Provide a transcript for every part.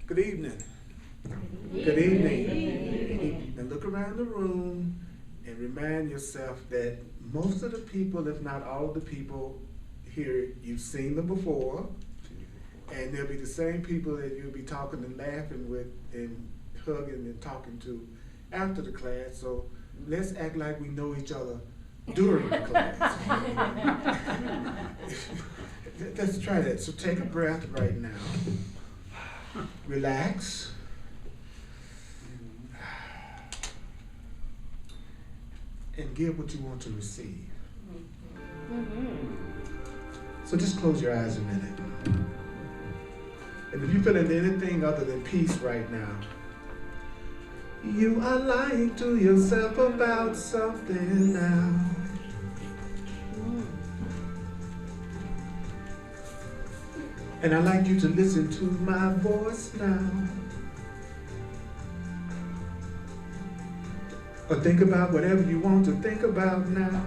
Good evening. Good evening. And look around the room and remind yourself that most of the people, if not all of the people here, you've seen them before. And they'll be the same people that you'll be talking and laughing with and hugging and talking to after the class. So let's act like we know each other during the class. Let's try that. So take a breath right now. Relax. And give what you want to receive. So just close your eyes a minute. And if you're feeling anything other than peace right now, you are lying to yourself about something now. And I'd like you to listen to my voice now. Or think about whatever you want to think about now.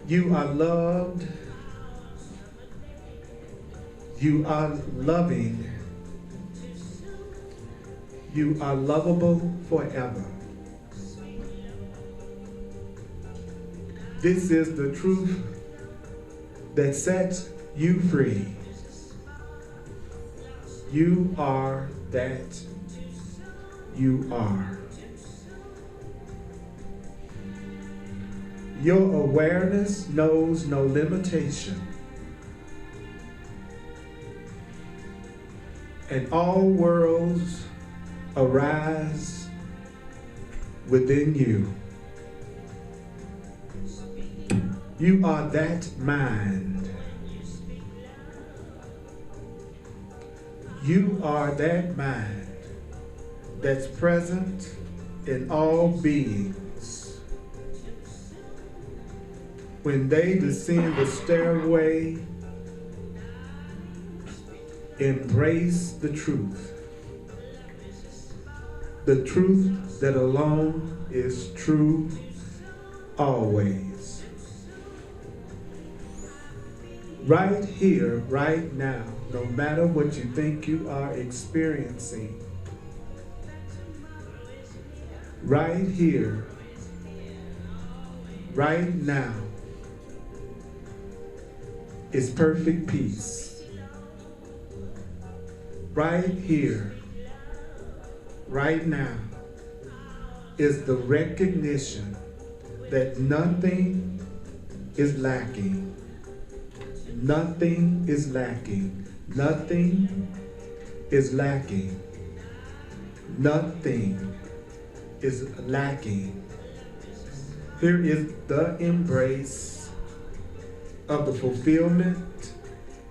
You are loved. You are loving. You are lovable forever. This is the truth that sets you free. You are that you are. Your awareness knows no limitation. And all worlds arise within you. You are that mind. You are that mind that's present in all beings. When they descend the stairway, embrace the truth. The truth that alone is true always. Right here, right now, no matter what you think you are experiencing, right here, right now, is perfect peace. Right here, right now, is the recognition that nothing is lacking. Nothing is lacking. Nothing is lacking. Nothing is lacking. Here is the embrace of the fulfillment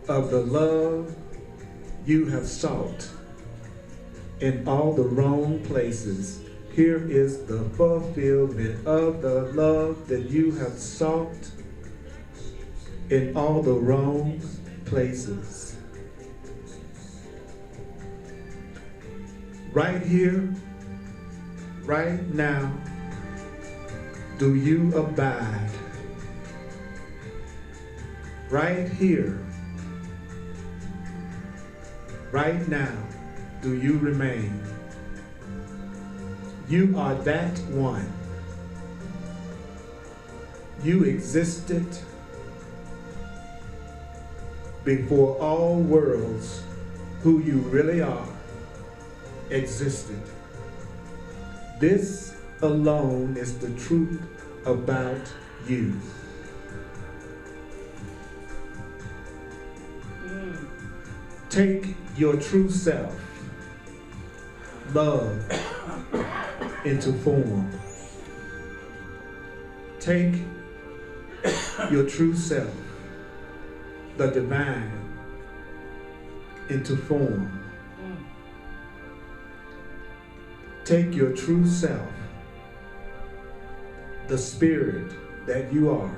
of the love you have sought in all the wrong places. Here is the fulfillment of the love that you have sought in all the wrong places. Right here, right now, do you abide? Right here, right now, do you remain? You are that one. You existed before all worlds. Who you really are existed. This alone is the truth about you. Take your true self, love, into form. Take your true self, the divine, into form. Take your true self, the spirit that you are,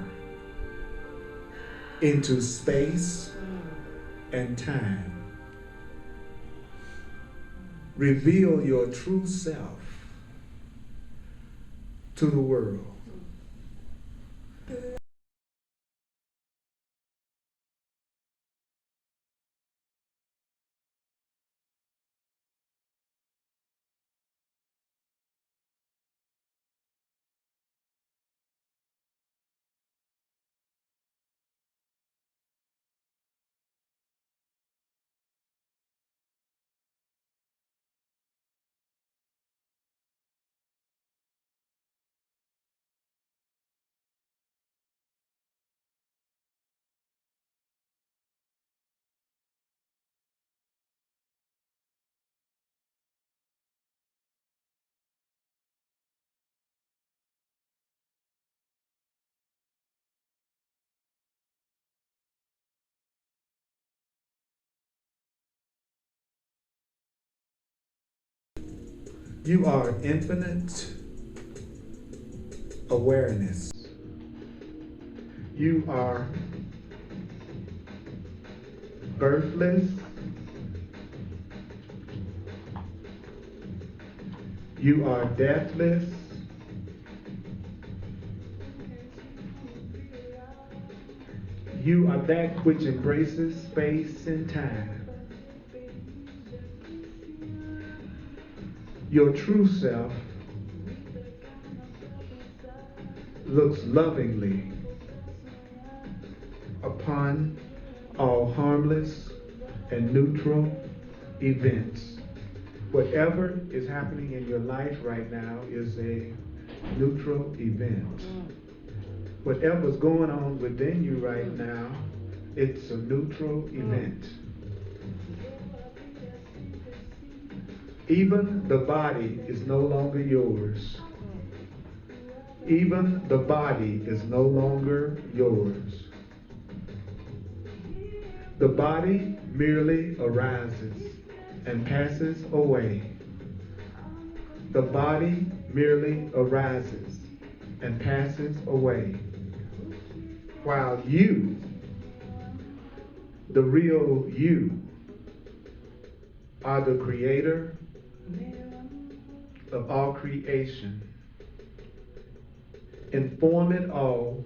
into space and time. Reveal your true self to the world. You are infinite awareness. You are birthless. You are deathless. You are that which embraces space and time. Your true self looks lovingly upon all harmless and neutral events. Whatever is happening in your life right now is a neutral event. Whatever's going on within you right now, it's a neutral event. Even the body is no longer yours. Even the body is no longer yours. The body merely arises and passes away. The body merely arises and passes away. While you, the real you, are the creator of all creation. Inform it all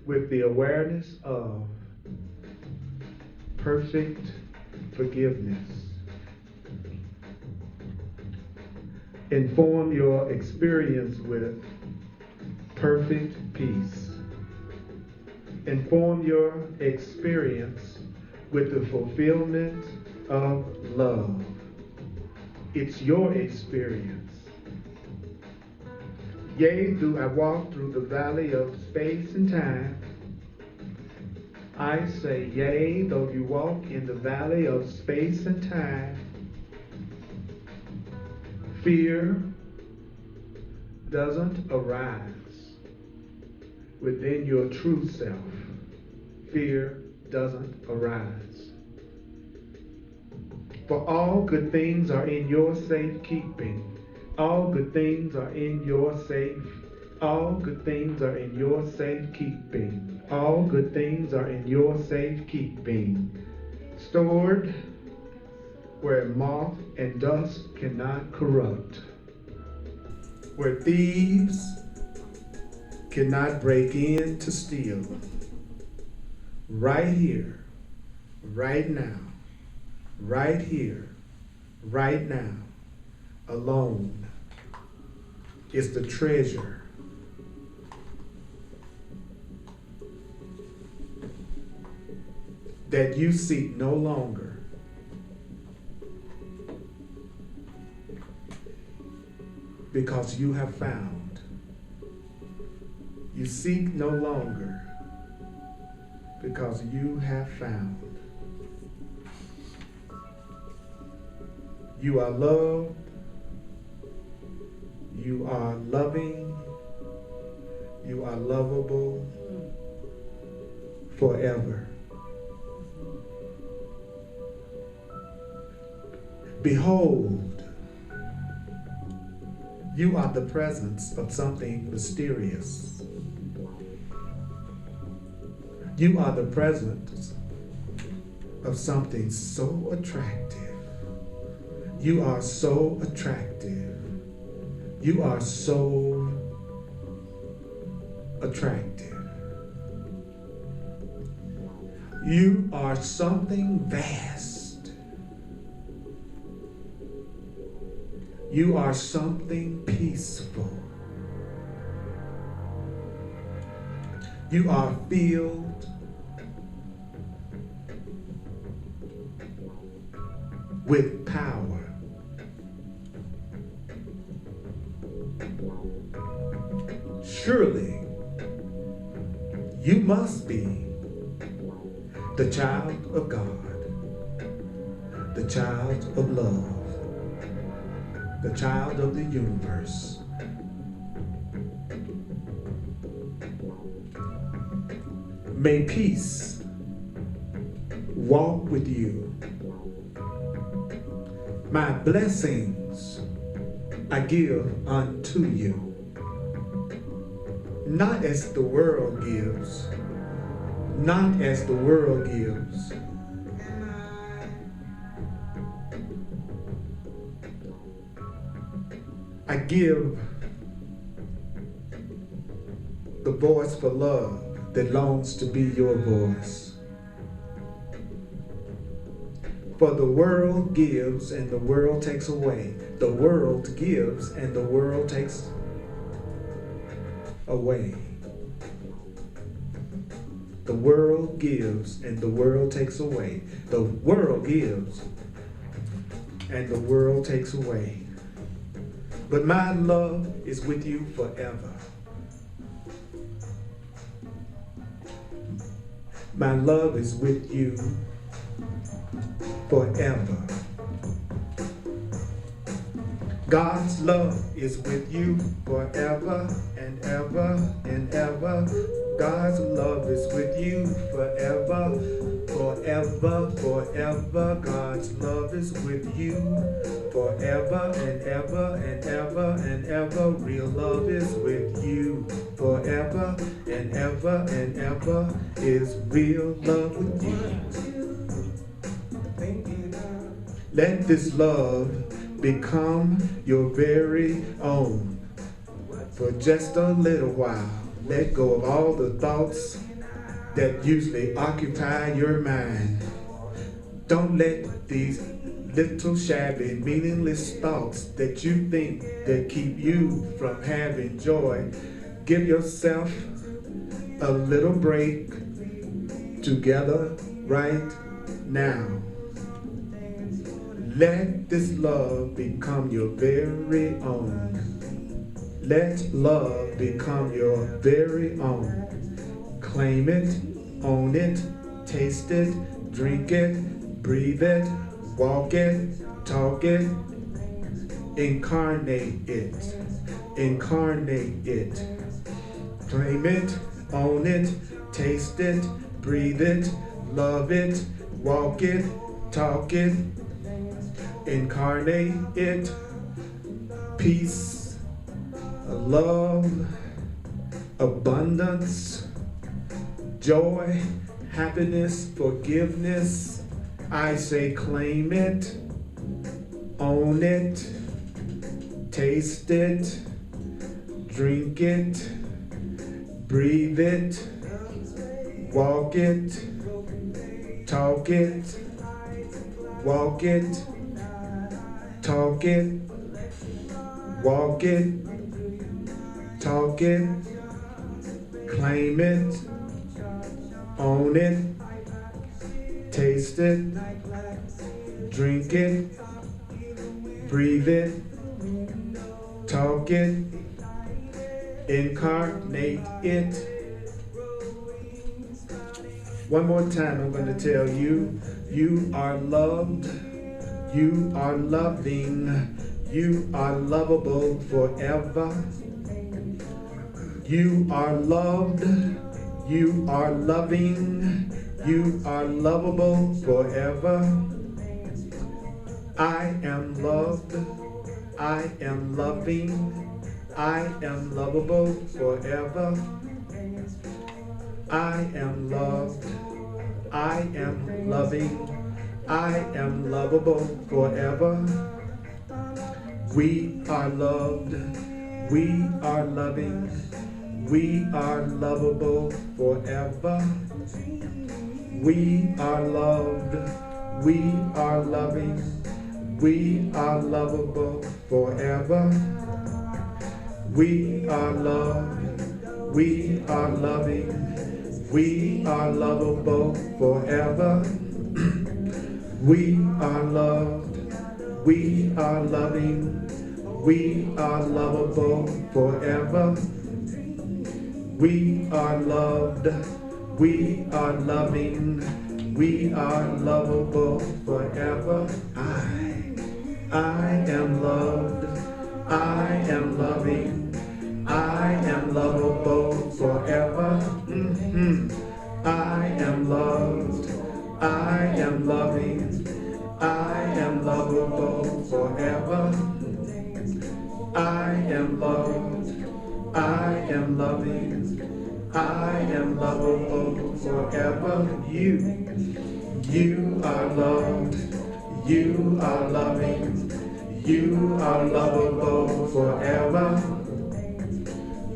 with the awareness of perfect forgiveness. Inform your experience with perfect peace. Inform your experience with the fulfillment of love. It's your experience. Yea, do I walk through the valley of space and time. I say, yea, though you walk in the valley of space and time, fear doesn't arise within your true self. Fear doesn't arise. For all good things are in your safekeeping. All good things are in your safe. All good things are in your safekeeping. All good things are in your safekeeping. Stored where moth and dust cannot corrupt. Where thieves cannot break in to steal. Right here, right now, right here, right now, alone is the treasure that you seek no longer. Because you have found. You seek no longer because you have found. You are loved. You are loving. You are lovable forever. Behold, you are the presence of something mysterious. You are the presence of something so attractive. You are so attractive. You are so attractive. You are something vast. You are something peaceful. You are filled with power. Surely, you must be the child of God, the child of love, the child of the universe. May peace walk with you. My blessings I give unto you, not as the world gives, not as the world gives. I give the voice for love that longs to be your voice. For the world gives and the world takes away. The world gives and the world takes away. The world gives and the world takes away. The world gives and the world takes away. But my love is with you forever. My love is with you forever. God's love is with you forever and ever and ever. God's love is with you forever, forever, forever. God's love is with you forever and ever and ever and ever. Real love is with you forever and ever and ever. Is real love with you. Let this love become your very own. For just a little while, let go of all the thoughts that usually occupy your mind. Don't let these little shabby, meaningless thoughts that you think that keep you from having joy. Give yourself a little break together right now. Let this love become your very own. Let love become your very own. Claim it, own it, taste it, drink it, breathe it, walk it, talk it, incarnate it, incarnate it. Claim it, own it, taste it, breathe it, love it, walk it, talk it, incarnate it. Peace, love, abundance, joy, happiness, forgiveness. I say claim it, own it, taste it, drink it, breathe it, walk it, talk it, walk it, talk it, walk it, talk it, claim it, own it, taste it, drink it, breathe it, talk it, incarnate it. One more time, I'm going to tell you, you are loved, you are loving, you are lovable forever. You are loved, you are loving, you are lovable forever. I am loved, I am loving, I am lovable forever. I am loved, I am loving, I am lovable forever. We are loved, we are loving, we are lovable forever. We are loved, we are loving, we are lovable forever. We are loved, we are loving, we are lovable forever. We are loved, we are loving, we are lovable forever. We are loved, we are loving, we are lovable forever. I am loved, I am loving, I am lovable forever. I am loved, I am loving, I am lovable forever. am loved, I am loving, I am lovable forever. You are loved, you are loving, you are lovable forever.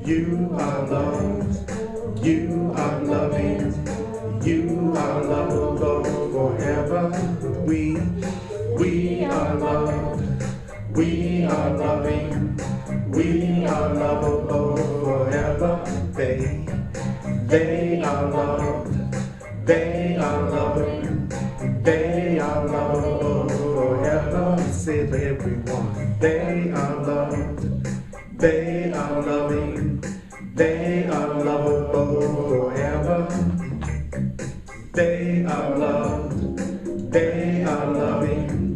You are loved, you are loving, you are lovable forever. We are loved, we are loving, we are lovable forever. They are loved, they are loving, they are lovable forever. Say for everyone, they are loved, they are loving, they are lovable forever. They are loved, they are loving,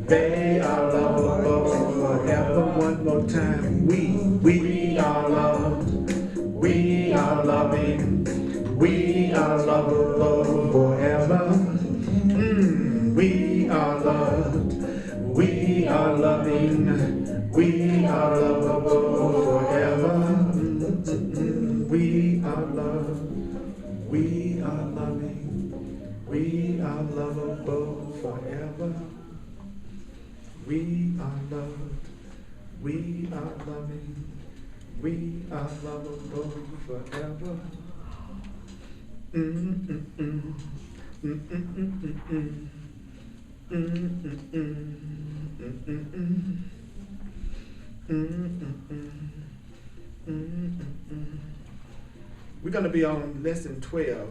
they are lovable forever. One more time. We are loved, we are loving, we are lovable forever. We are loved, we are loving, we are lovable forever. We are loved, we are loving, we are lovable forever. We are loved, we are loving, we are lovable forever. We're going to be on lesson 12,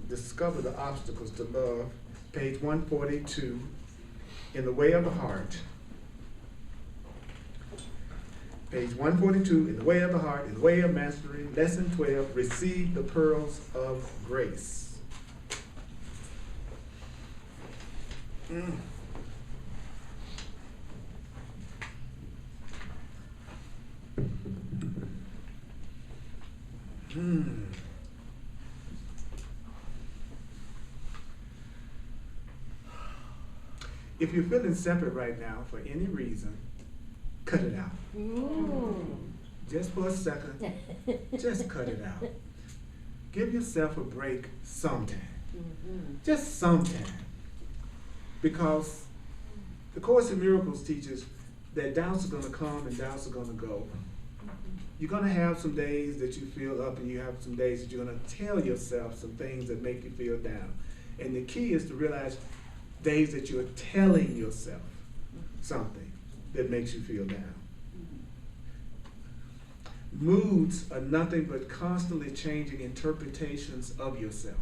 Discover the Obstacles to Love, page 142, In the Way of the Heart. Page 142, In the Way of the Heart, In the Way of Mastery, lesson 12, Receive the Pearls of Grace. If you're feeling separate right now for any reason, cut it out. Just for a second, just cut it out. Give yourself a break sometime. Just sometime. Because the Course in Miracles teaches that doubts are going to come and doubts are going to go. You're going to have some days that you feel up, and you have some days that you're going to tell yourself some things that make you feel down. And the key is to realize days that you're telling yourself something that makes you feel down. Moods are nothing but constantly changing interpretations of yourself.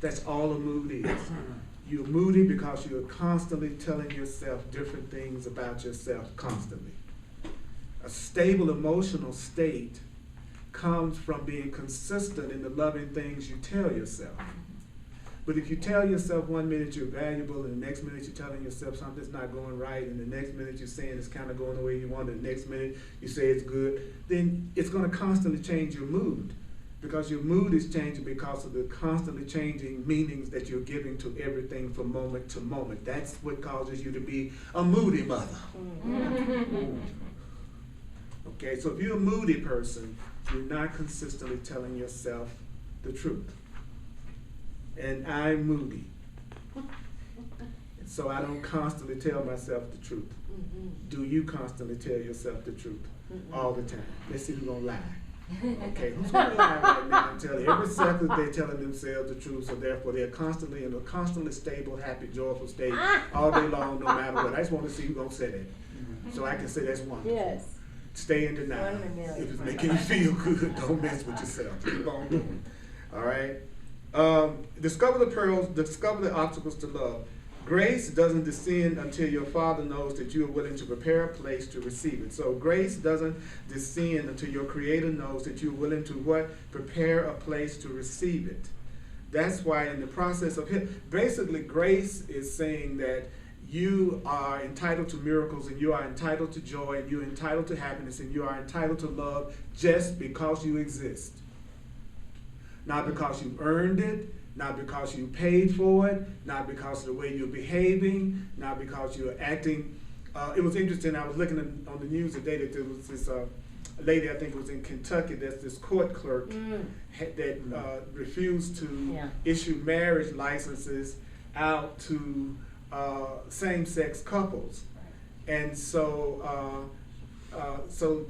That's all a mood is. You're moody because you're constantly telling yourself different things about yourself constantly. A stable emotional state comes from being consistent in the loving things you tell yourself. But if you tell yourself 1 minute you're valuable, and the next minute you're telling yourself something's not going right, and the next minute you're saying it's kind of going the way you want, and the next minute you say it's good, then it's going to constantly change your mood. Because your mood is changing because of the constantly changing meanings that you're giving to everything from moment to moment. That's what causes you to be a moody mother. Okay, so if you're a moody person, you're not consistently telling yourself the truth. And I'm moody. And so I don't constantly tell myself the truth. Do you constantly tell yourself the truth? All the time? Let's see who's going to lie. Okay, who's going to lie right now and tell you? Every second they're telling themselves the truth, so therefore they're constantly in a constantly stable, happy, joyful state all day long, no matter what. I just want to see who's going to say that. So I can say that's wonderful. Yes. Stay in denial. If it's making you feel good, don't mess with yourself. Keep on doing. All right? Discover the pearls, discover the obstacles to love. Grace doesn't descend until your Father knows that you are willing to prepare a place to receive it. So grace doesn't descend until your Creator knows that you're willing to what? Prepare a place to receive it. That's why in the process of basically grace is saying that you are entitled to miracles, and you are entitled to joy, and you're entitled to happiness, and you are entitled to love just because you exist. Not because you earned it, not because you paid for it, not because of the way you're behaving, not because you're acting. It was interesting, I was looking on the news today that there was this lady, I think it was in Kentucky, that's this court clerk that refused to issue marriage licenses out to same-sex couples. And so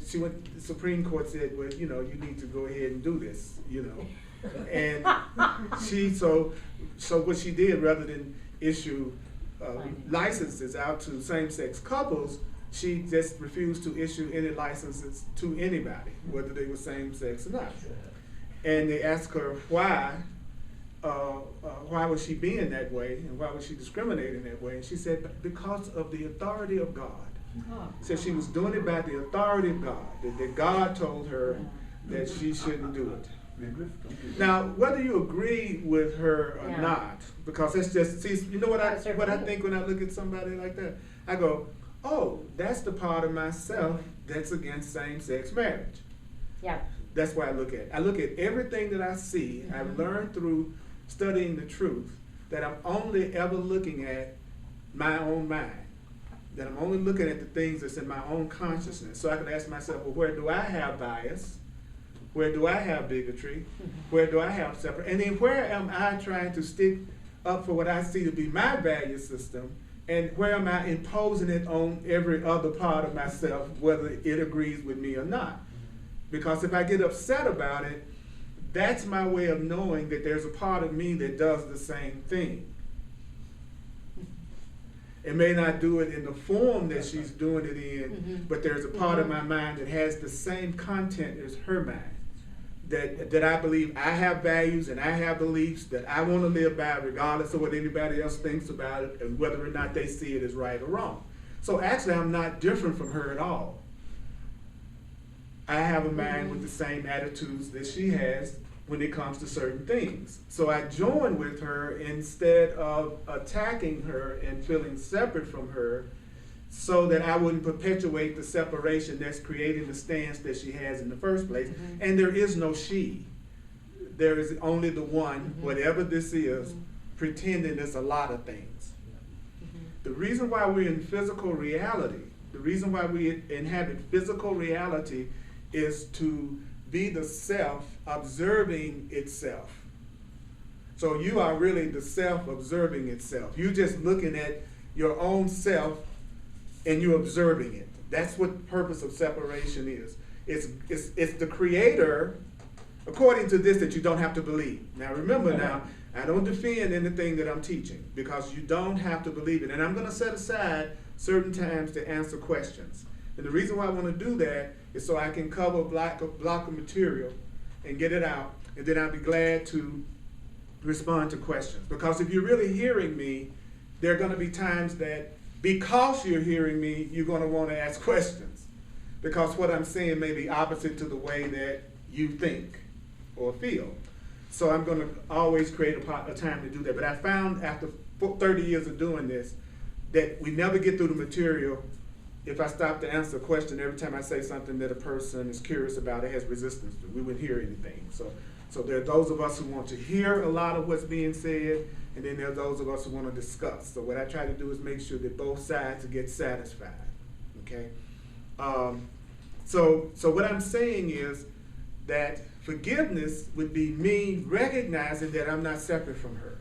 she went, the Supreme Court said, well, you know, you need to go ahead and do this, you know. And so what she did, rather than issue licenses out to same-sex couples, she just refused to issue any licenses to anybody, whether they were same-sex or not. And they asked her why was she being that way, and why was she discriminating that way? And she said, because of the authority of God. So she was doing it by the authority of God, that God told her that she shouldn't do it. Now, whether you agree with her or not, because it's just, see, you know what I think when I look at somebody like that? I go, oh, that's the part of myself that's against same-sex marriage. Yeah. That's why I look at it. I look at everything that I see. I've learned through studying the truth that I'm only ever looking at my own mind. That I'm only looking at the things that's in my own consciousness. So I can ask myself, well, where do I have bias? Where do I have bigotry? Where do I have separate? And then where am I trying to stick up for what I see to be my value system? And where am I imposing it on every other part of myself, whether it agrees with me or not? Because if I get upset about it, that's my way of knowing that there's a part of me that does the same thing. It may not do it in the form that she's doing it in, but there's a part of my mind that has the same content as her mind. That I believe I have values and I have beliefs that I want to live by regardless of what anybody else thinks about it and whether or not they see it as right or wrong. So actually I'm not different from her at all. I have a mind with the same attitudes that she has when it comes to certain things. So I join with her instead of attacking her and feeling separate from her, so that I wouldn't perpetuate the separation that's creating the stance that she has in the first place. And there is no she. There is only the one, whatever this is, pretending it's a lot of things. The reason why we're in physical reality, the reason why we inhabit physical reality is to be the self observing itself. So you are really the self observing itself. You're just looking at your own self and you're observing it. That's what the purpose of separation is. It's the creator, according to this, that you don't have to believe. Now remember now, I don't defend anything that I'm teaching because you don't have to believe it. And I'm going to set aside certain times to answer questions. And the reason why I want to do that is so I can cover a block of material and get it out. And then I'll be glad to respond to questions. Because if you're really hearing me, there are going to be times that because you're hearing me, you're going to want to ask questions. Because what I'm saying may be opposite to the way that you think or feel. So I'm going to always create a time to do that. But I found after 30 years of doing this that we never get through the material if I stop to answer a question every time I say something that a person is curious about, it has resistance to. We wouldn't hear anything. So there are those of us who want to hear a lot of what's being said, and then there are those of us who want to discuss. So what I try to do is make sure that both sides get satisfied. Okay. So what I'm saying is that forgiveness would be me recognizing that I'm not separate from her.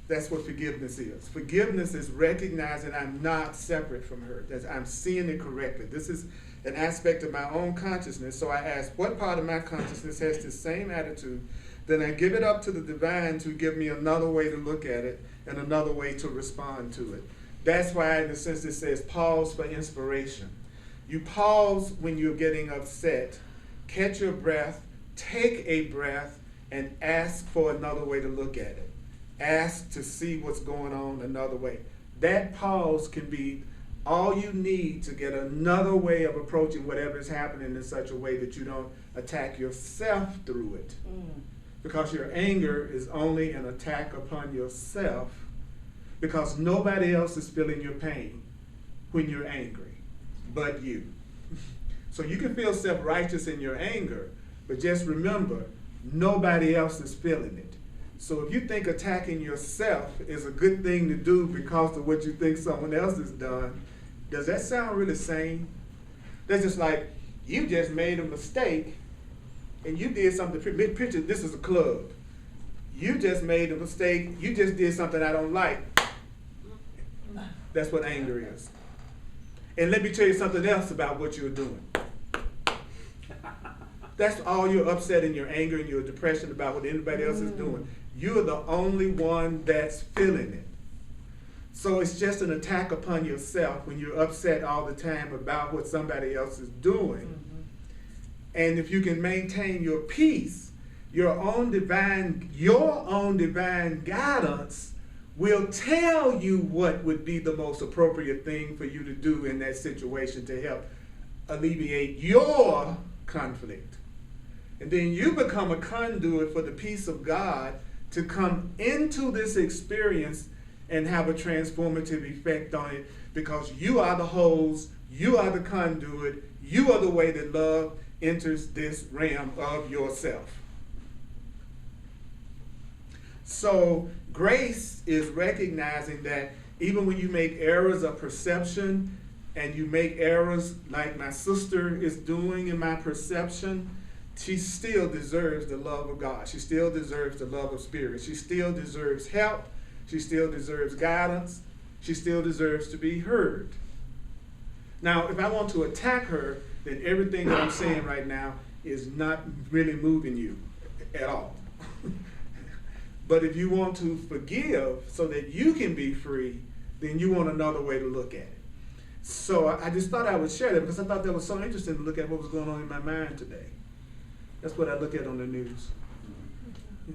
That's what forgiveness is. Forgiveness is recognizing I'm not separate from her, that I'm seeing it correctly. This is an aspect of my own consciousness. So I ask, what part of my consciousness has the same attitude? Then I give it up to the divine to give me another way to look at it and another way to respond to it. That's why, in a sense, it says pause for inspiration. You pause when you're getting upset, catch your breath, take a breath, and ask for another way to look at it. Ask to see what's going on another way. That pause can be all you need to get another way of approaching whatever is happening in such a way that you don't attack yourself through it. Because your anger is only an attack upon yourself, because nobody else is feeling your pain when you're angry but you. So you can feel self-righteous in your anger, but just remember, nobody else is feeling it. So if you think attacking yourself is a good thing to do because of what you think someone else has done, does that sound really sane? That's just like You just made a mistake and you did something. Picture, this is a club. You just made a mistake. You just did something I don't like. That's what anger is. And let me tell you something else about what you're doing. That's all you're upset and your anger and your depression about what anybody else is doing. You're the only one that's feeling it. So it's just an attack upon yourself when you're upset all the time about what somebody else is doing. And if you can maintain your peace, your own divine guidance will tell you what would be the most appropriate thing for you to do in that situation to help alleviate your conflict. And then you become a conduit for the peace of God to come into this experience and have a transformative effect on it, because you are the hose, you are the conduit, you are the way that love enters this realm of yourself. So grace is recognizing that even when you make errors of perception, and you make errors like my sister is doing in my perception, she still deserves the love of God. She still deserves the love of Spirit. She still deserves help. She still deserves guidance. She still deserves to be heard. Now, if I want to attack her, then everything that I'm saying right now is not really moving you at all. But if you want to forgive so that you can be free, then you want another way to look at it. So I just thought I would share that because I thought that was so interesting to look at what was going on in my mind today. That's what I look at on the news.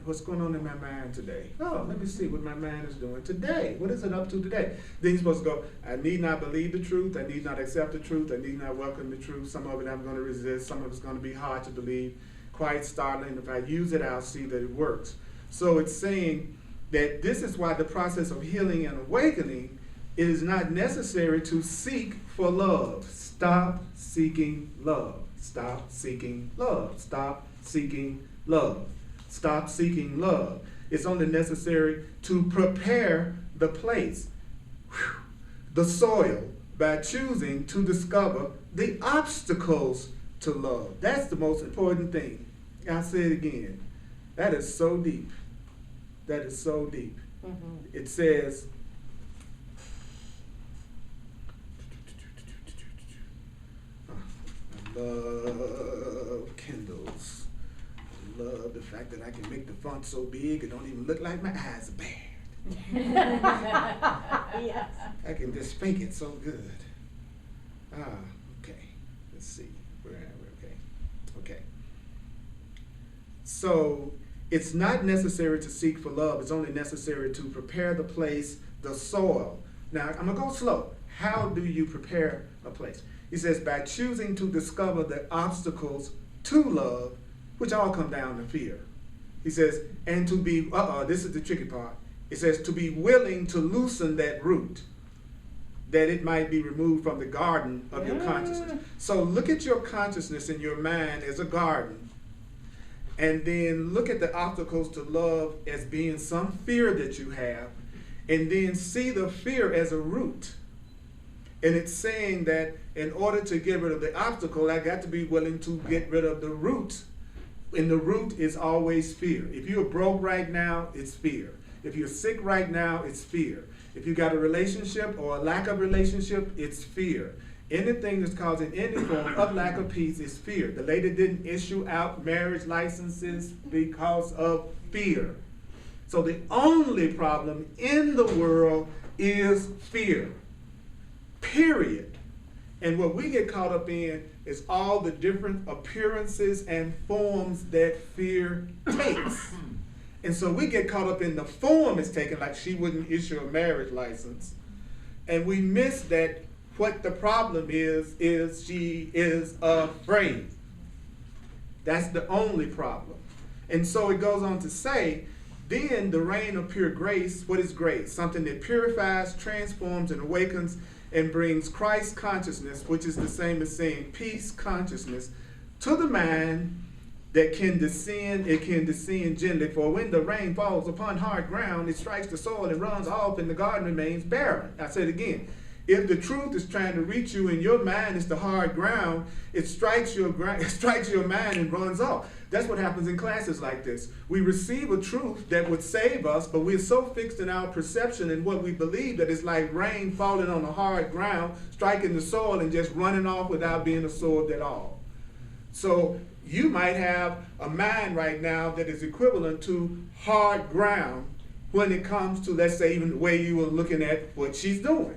What's going on in my mind today? Oh, let me see what my mind is doing today. What is it up to today? Then you're supposed to go, I need not believe the truth. I need not accept the truth. I need not welcome the truth. Some of it I'm going to resist. Some of it's going to be hard to believe. Quite startling. If I use it, I'll see that it works. So it's saying that this is why the process of healing and awakening, it is not necessary to seek for love. Stop seeking love. Stop seeking love. Stop seeking love. Stop seeking love. It's only necessary to prepare the place, the soil, by choosing to discover the obstacles to love. That's the most important thing. I'll say it again. That is so deep. That is so deep. It says, I love Kindles. I love the fact that I can make the font so big it don't even look like my eyes are bad. Yes. I can just fake it so good. Okay. Let's see. Where am I? Okay. So it's not necessary to seek for love. It's only necessary to prepare the place, the soil. Now, I'm going to go slow. How do you prepare a place? He says, by choosing to discover the obstacles to love, which all come down to fear. He says, and to be, this is the tricky part. It says, to be willing to loosen that root, that it might be removed from the garden of your consciousness. So look at your consciousness and your mind as a garden, and then look at the obstacles to love as being some fear that you have, and then see the fear as a root. And it's saying that in order to get rid of the obstacle, I got to be willing to get rid of the root. And the root is always fear. If you're broke right now, it's fear. If you're sick right now, it's fear. If you got a relationship or a lack of relationship, it's fear. Anything that's causing any form of lack of peace is fear. The lady didn't issue out marriage licenses because of fear. So the only problem in the world is fear. Period. And what we get caught up in is all the different appearances and forms that fear takes. And so we get caught up in the form it's taken, like she wouldn't issue a marriage license. And we miss that what the problem is she is afraid. That's the only problem. And so it goes on to say, then the reign of pure grace, what is grace? Something that purifies, transforms, and awakens and brings Christ consciousness, which is the same as saying peace consciousness, to the mind that can descend, it can descend gently. For when the rain falls upon hard ground, it strikes the soil and runs off, and the garden remains barren. I said again, If the truth is trying to reach you and your mind is the hard ground, it strikes your mind and runs off. That's what happens in classes like this. We receive a truth that would save us, but we're so fixed in our perception and what we believe that it's like rain falling on the hard ground, striking the soil and just running off without being absorbed at all. So you might have a mind right now that is equivalent to hard ground when it comes to, let's say, even the way you were looking at what she's doing.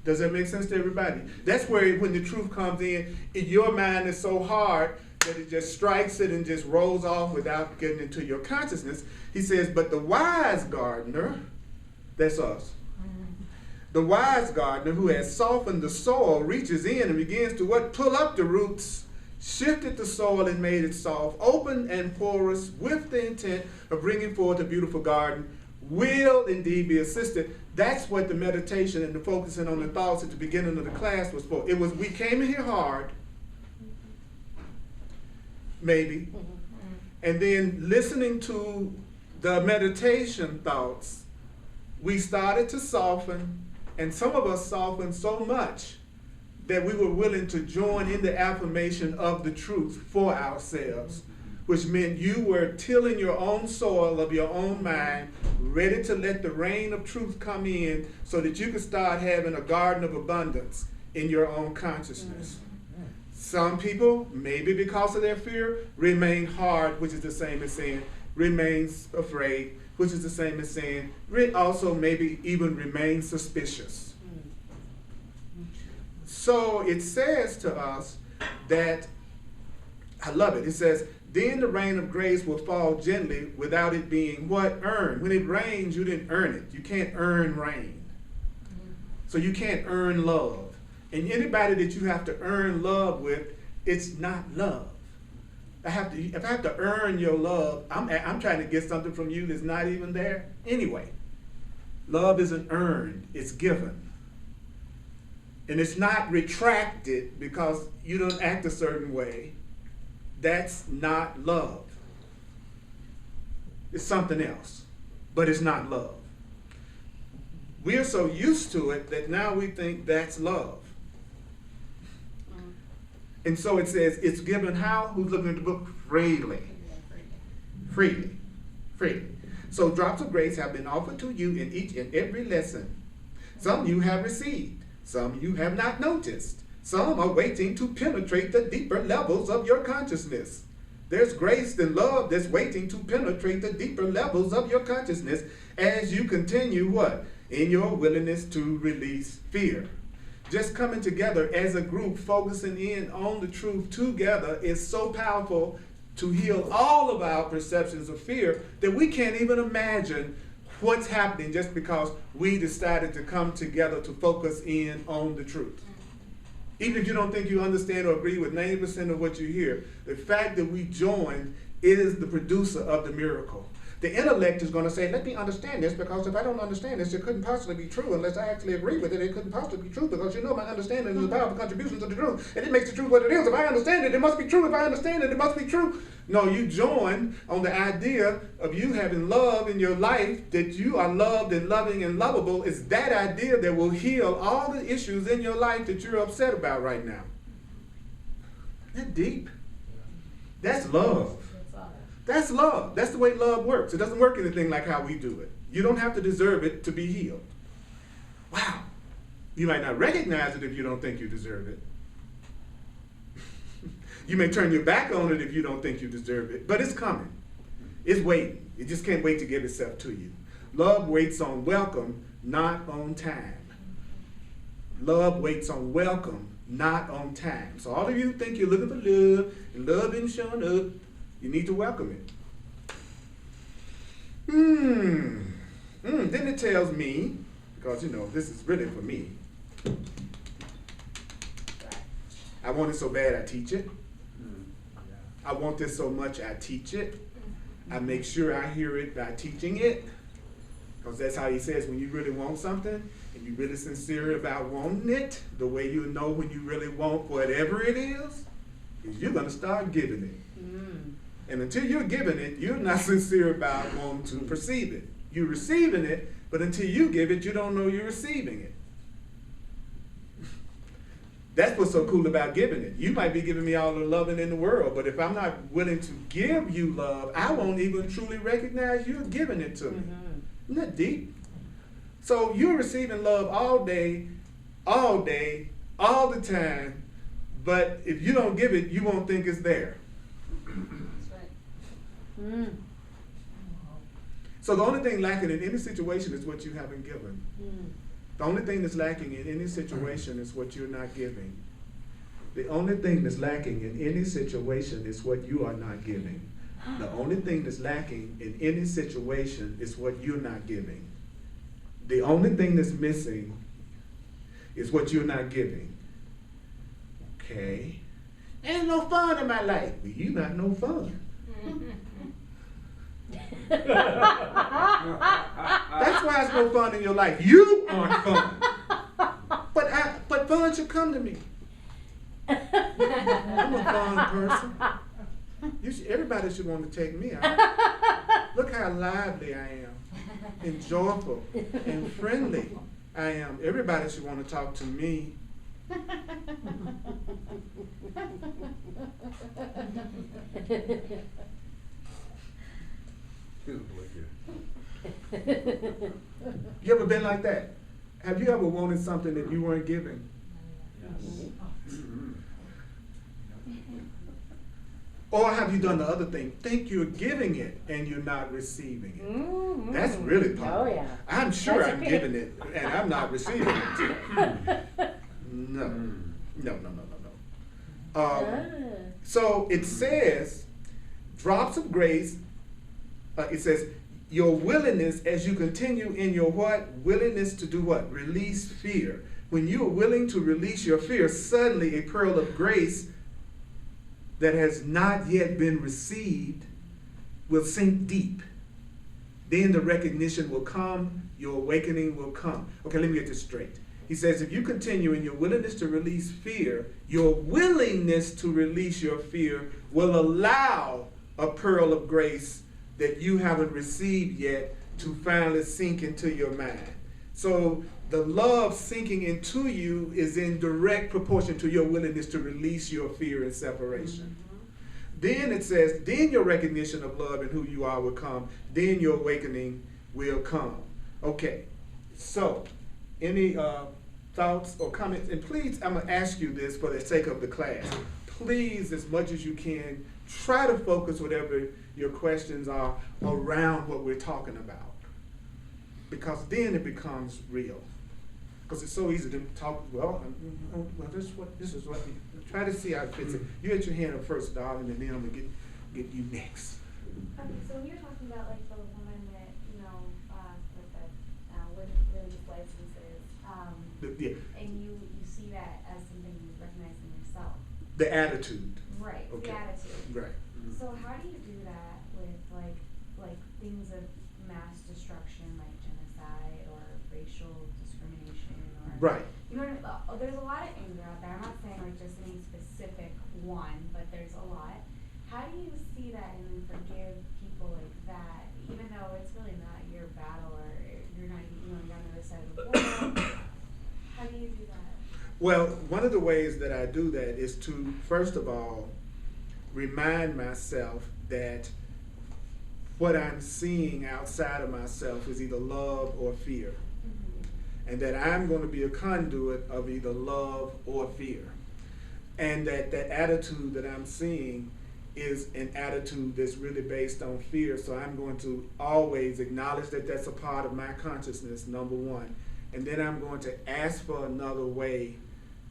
Does that make sense to everybody? That's where when the truth comes in, your mind is so hard that it just strikes it and just rolls off without getting into your consciousness. He says, but the wise gardener, that's us, the wise gardener who has softened the soil reaches in and begins to what? Pull up the roots, shifted the soil and made it soft, open and porous with the intent of bringing forth a beautiful garden, will indeed be assisted. That's what the meditation and the focusing on the thoughts at the beginning of the class was for. It was, we came in here hard, maybe, and then listening to the meditation thoughts, we started to soften, and some of us softened so much that we were willing to join in the affirmation of the truth for ourselves, which meant you were tilling your own soil of your own mind, ready to let the rain of truth come in so that you could start having a garden of abundance in your own consciousness. Some people, maybe because of their fear, remain hard, which is the same as saying remains afraid, which is the same as saying also maybe even remain suspicious. So it says to us that, I love it, it says, then the rain of grace will fall gently without it being what? Earned. When it rains, you didn't earn it. You can't earn rain. So you can't earn love. And anybody that you have to earn love with, it's not love. If I have to earn your love, I'm trying to get something from you that's not even there anyway. Love isn't earned, it's given. And it's not retracted because you don't act a certain way. That's not love. It's something else, but it's not love. We're so used to it that now we think that's love. And so it says, it's given how? Who's looking at the book? Freely. Freely. Freely. So drops of grace have been offered to you in each and every lesson. Some you have received. Some you have not noticed. Some are waiting to penetrate the deeper levels of your consciousness. There's grace and love that's waiting to penetrate the deeper levels of your consciousness as you continue what? In your willingness to release fear. Just coming together as a group, focusing in on the truth together is so powerful to heal all of our perceptions of fear that we can't even imagine what's happening just because we decided to come together to focus in on the truth. Even if you don't think you understand or agree with 90% of what you hear, the fact that we joined is the producer of the miracle. The intellect is going to say, let me understand this, because if I don't understand this, it couldn't possibly be true unless I actually agree with it. It couldn't possibly be true because you know my understanding is a powerful contribution to the truth, and it makes the truth what it is. If I understand it, it must be true. If I understand it, it must be true. No, you join on the idea of you having love in your life, that you are loved and loving and lovable. It's that idea that will heal all the issues in your life that you're upset about right now. Isn't that deep? That's love. That's love. That's the way love works. It doesn't work anything like how we do it. You don't have to deserve it to be healed. Wow. You might not recognize it if you don't think you deserve it. You may turn your back on it if you don't think you deserve it, but it's coming. It's waiting. It just can't wait to give itself to you. Love waits on welcome, not on time. Love waits on welcome, not on time. So all of you think you're looking for love, and love isn't showing up, you need to welcome it. Then it tells me, because you know, this is really for me. I want it so bad I teach it. I want this so much I teach it. I make sure I hear it by teaching it. Because that's how he says, when you really want something, and you're really sincere about wanting it, the way you know when you really want whatever it is you're going to start giving it. And until you're giving it, you're not sincere about wanting to perceive it. You're receiving it, but until you give it, you don't know you're receiving it. That's what's so cool about giving it. You might be giving me all the loving in the world, but if I'm not willing to give you love, I won't even truly recognize you're giving it to me. Isn't that deep? So you're receiving love all day, all the time, but if you don't give it, you won't think it's there. That's right. So the only thing lacking in any situation is what you haven't given. The only thing that's lacking in any situation is what you're not giving. The only thing that's lacking in any situation is what you are not giving. The only thing that's lacking in any situation is what you're not giving. The only thing that's missing is what you're not giving. Okay? Ain't no fun in my life. Well, you not no fun. That's why it's no fun in your life. You aren't fun. But fun should come to me. I'm a fun person. Everybody should want to take me out. Look how lively I am, and joyful, and friendly I am. Everybody should want to talk to me. You ever been like that? Have you ever wanted something that you weren't giving? Yes. Or have you done the other thing? Think you're giving it and you're not receiving it. That's really popular. Oh, yeah. I'm sure That's I'm okay. giving it and I'm not receiving it. No. So it says, drops of grace, it says, your willingness as you continue in your what? Willingness to do what? Release fear. When you are willing to release your fear, suddenly a pearl of grace that has not yet been received will sink deep. Then the recognition will come, your awakening will come. Okay, let me get this straight. He says, if you continue in your willingness to release fear, your willingness to release your fear will allow a pearl of grace that you haven't received yet to finally sink into your mind. So the love sinking into you is in direct proportion to your willingness to release your fear and separation. Then it says, then your recognition of love and who you are will come. Then your awakening will come. Okay, so any thoughts or comments? And please, I'm going to ask you this for the sake of the class. Please, as much as you can, try to focus whatever your questions are around what we're talking about. Because then it becomes real. Because it's so easy to talk, this is what, try to see how it fits in. You had your hand up first, darling, and then I'm going to get you next. Okay, so when you're talking about like the woman that, with religious licenses, and you see that as something you recognize in yourself. The attitude. Right, Okay. the attitude. Right. So how do you do that with like things of mass destruction, like genocide or racial discrimination, or Right. you know what I mean? There's a lot of anger out there. I'm not saying like just any specific one, but there's a lot. How do you see that and then forgive people like that, even though it's really not your battle or you're not even on the other side of the world? How do you do that? Well, one of the ways that I do that is to, first of all, remind myself that what I'm seeing outside of myself is either love or fear. And that I'm going to be a conduit of either love or fear. And that the attitude that I'm seeing is an attitude that's really based on fear. So I'm going to always acknowledge that that's a part of my consciousness, number one. And then I'm going to ask for another way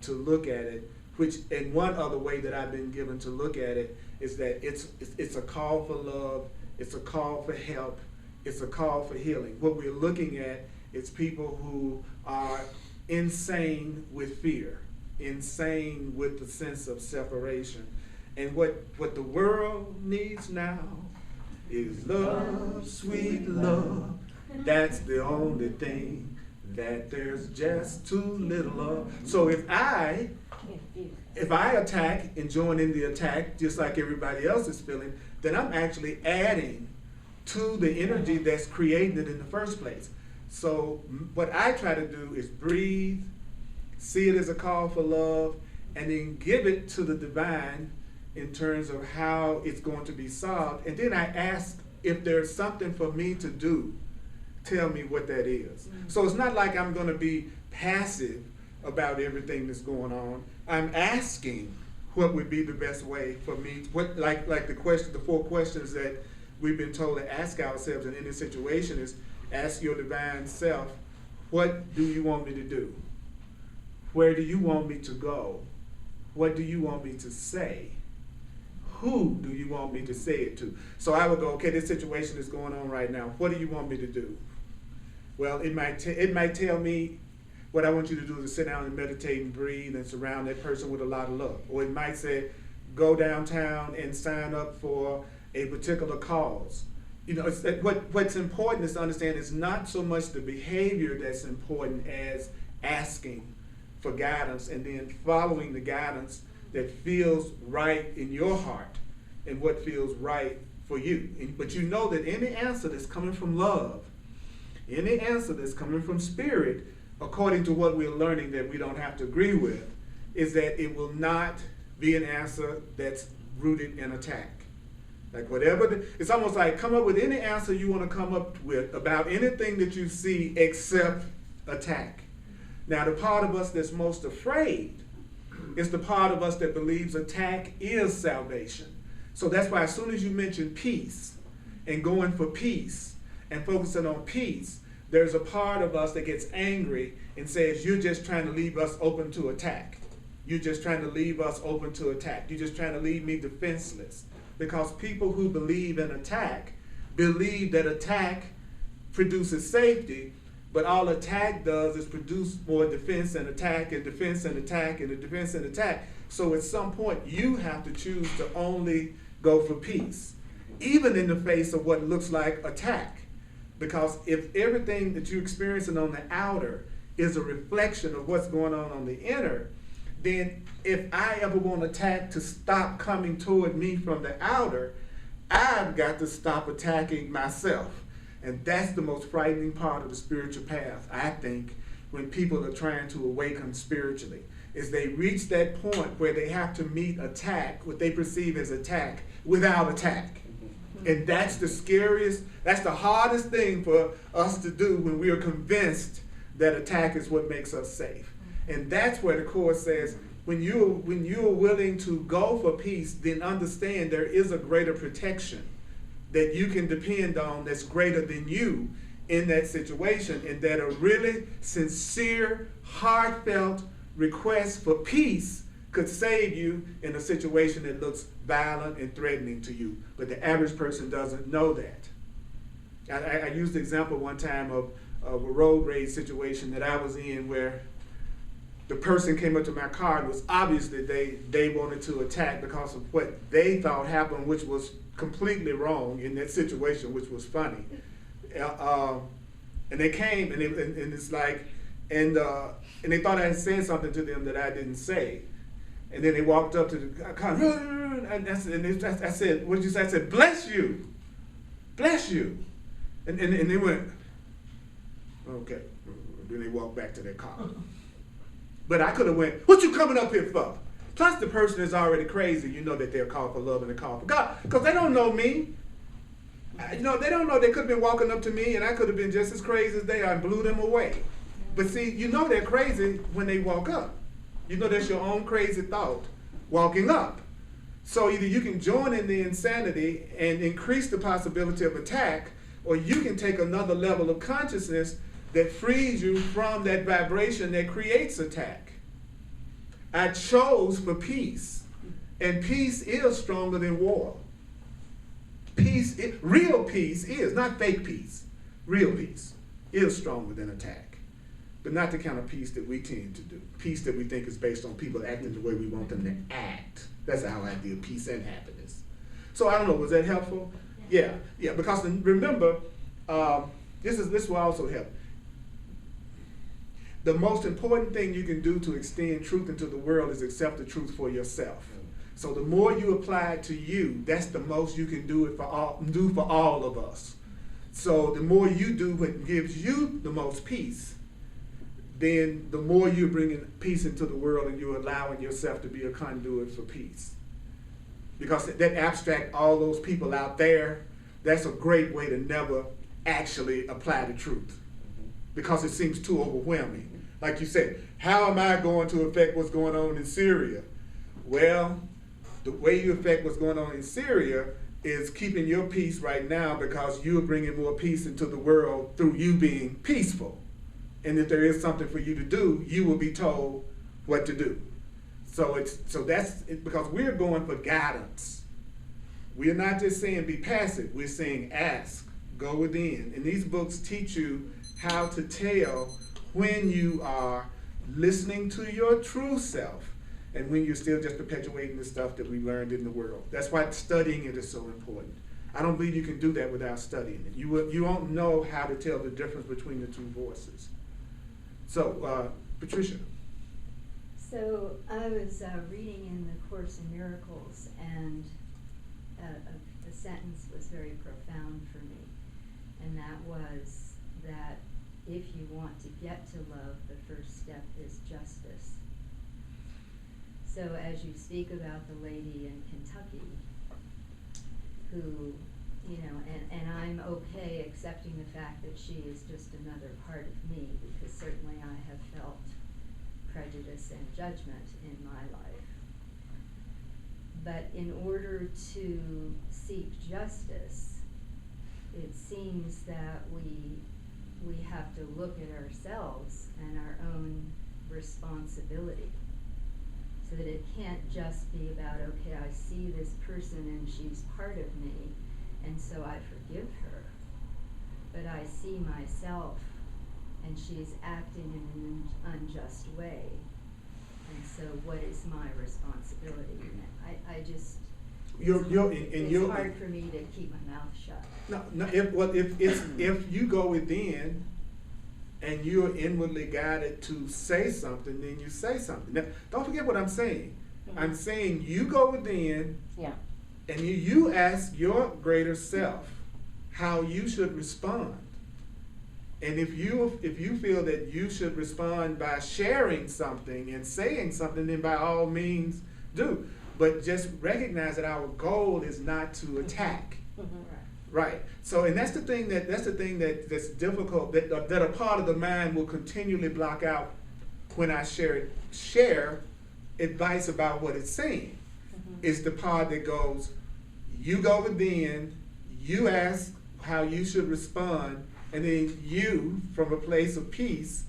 to look at it, which, and one other way that I've been given to look at it is that it's a call for love, it's a call for help, it's a call for healing. What we're looking at is people who are insane with fear, insane with the sense of separation. And what the world needs now is love, sweet love. That's the only thing that there's just too little of. So if I attack and join in the attack just like everybody else is feeling, then I'm actually adding to the energy that's creating it in the first place. So what I try to do is breathe, see it as a call for love, and then give it to the divine in terms of how it's going to be solved. And then I ask if there's something for me to do, tell me what that is. So it's not like I'm going to be passive about everything that's going on. I'm asking what would be the best way for me, like the 4 questions that we've been told to ask ourselves in any situation is, ask your divine self, what do you want me to do? Where do you want me to go? What do you want me to say? Who do you want me to say it to? So I would go, okay, this situation is going on right now. What do you want me to do? Well, it might tell me what I want you to do is sit down and meditate and breathe and surround that person with a lot of love. Or it might say, go downtown and sign up for a particular cause. You know, what's important is to understand it's not so much the behavior that's important as asking for guidance and then following the guidance that feels right in your heart and what feels right for you. But you know that any answer that's coming from love, any answer that's coming from spirit, according to what we're learning that we don't have to agree with, is that it will not be an answer that's rooted in attack. Like whatever, it's almost like come up with any answer you want to come up with about anything that you see except attack. Now the part of us that's most afraid is the part of us that believes attack is salvation. So that's why as soon as you mention peace and going for peace and focusing on peace, there's a part of us that gets angry and says, you're just trying to leave us open to attack. You're just trying to leave us open to attack. You're just trying to leave me defenseless. Because people who believe in attack believe that attack produces safety, but all attack does is produce more defense and attack and defense and attack and defense and attack. So at some point you have to choose to only go for peace, even in the face of what looks like attack. Because if everything that you're experiencing on the outer is a reflection of what's going on the inner, then if I ever want attack to stop coming toward me from the outer, I've got to stop attacking myself. And that's the most frightening part of the spiritual path, I think, when people are trying to awaken spiritually, is they reach that point where they have to meet attack, what they perceive as attack, without attack. And that's the scariest, that's the hardest thing for us to do when we are convinced that attack is what makes us safe. And that's where the Course says, when you're willing to go for peace, then understand there is a greater protection that you can depend on that's greater than you in that situation, and that a really sincere, heartfelt request for peace could save you in a situation that looks violent and threatening to you. But the average person doesn't know that. I used the example one time of a road rage situation that I was in where the person came up to my car and was obviously they wanted to attack because of what they thought happened, which was completely wrong in that situation, which was funny. And they came and it's like, and they thought I had said something to them that I didn't say. And then they walked up to the car, and I said, what did you say? I said, bless you, bless you. And they went, okay. Then they walked back to their car. But I could have went, what you coming up here for? Plus the person is already crazy. You know that they're called for love and they're called for God. Because they don't know me. You know, they don't know. They could have been walking up to me and I could have been just as crazy as they are and blew them away. But see, you know they're crazy when they walk up. You know that's your own crazy thought walking up. So either you can join in the insanity and increase the possibility of attack, or you can take another level of consciousness that frees you from that vibration that creates attack. I chose for peace, and peace is stronger than war. Peace, real peace is, not fake peace, real peace is stronger than attack. But not the kind of peace that we tend to do. Peace that we think is based on people acting the way we want them to act. That's how I deal peace and happiness. So I don't know, was that helpful? Yeah, because remember, this will also help. The most important thing you can do to extend truth into the world is accept the truth for yourself. So the more you apply it to you, that's the most you can do for all of us. So the more you do what gives you the most peace, then the more you're bringing peace into the world and you're allowing yourself to be a conduit for peace. Because that abstract, all those people out there, that's a great way to never actually apply the truth. Because it seems too overwhelming. Like you said, how am I going to affect what's going on in Syria? Well, the way you affect what's going on in Syria is keeping your peace right now, because you're bringing more peace into the world through you being peaceful. And if there is something for you to do, you will be told what to do. So that's it, because we're going for guidance. We're not just saying be passive. We're saying ask, go within. And these books teach you how to tell when you are listening to your true self and when you're still just perpetuating the stuff that we learned in the world. That's why studying it is so important. I don't believe you can do that without studying it. You won't know how to tell the difference between the two voices. So, Patricia. So I was reading in the Course in Miracles, and a sentence was very profound for me, and that was that if you want to get to love, the first step is justice. So as you speak about the lady in Kentucky who, you know, and I'm okay accepting the fact that she is just another part of me, because certainly I have felt prejudice and judgment in my life. But in order to seek justice, it seems that we have to look at ourselves and our own responsibility, so that it can't just be about, okay, I see this person and she's part of me, and so I forgive her. But I see myself and she's acting in an unjust way. And so what is my responsibility? I just, it's hard for me to keep my mouth shut. No, if you go within and you're inwardly guided to say something, then you say something. Now, don't forget what I'm saying. Mm-hmm. I'm saying you go within, and you ask your greater self how you should respond. And if you feel that you should respond by sharing something and saying something, then by all means do. But just recognize that our goal is not to attack. Mm-hmm. Right. So, and that's the thing that's difficult, that a part of the mind will continually block out when I share advice about what it's saying. Mm-hmm. It's the part that goes, you go within, you ask how you should respond, and then you, from a place of peace,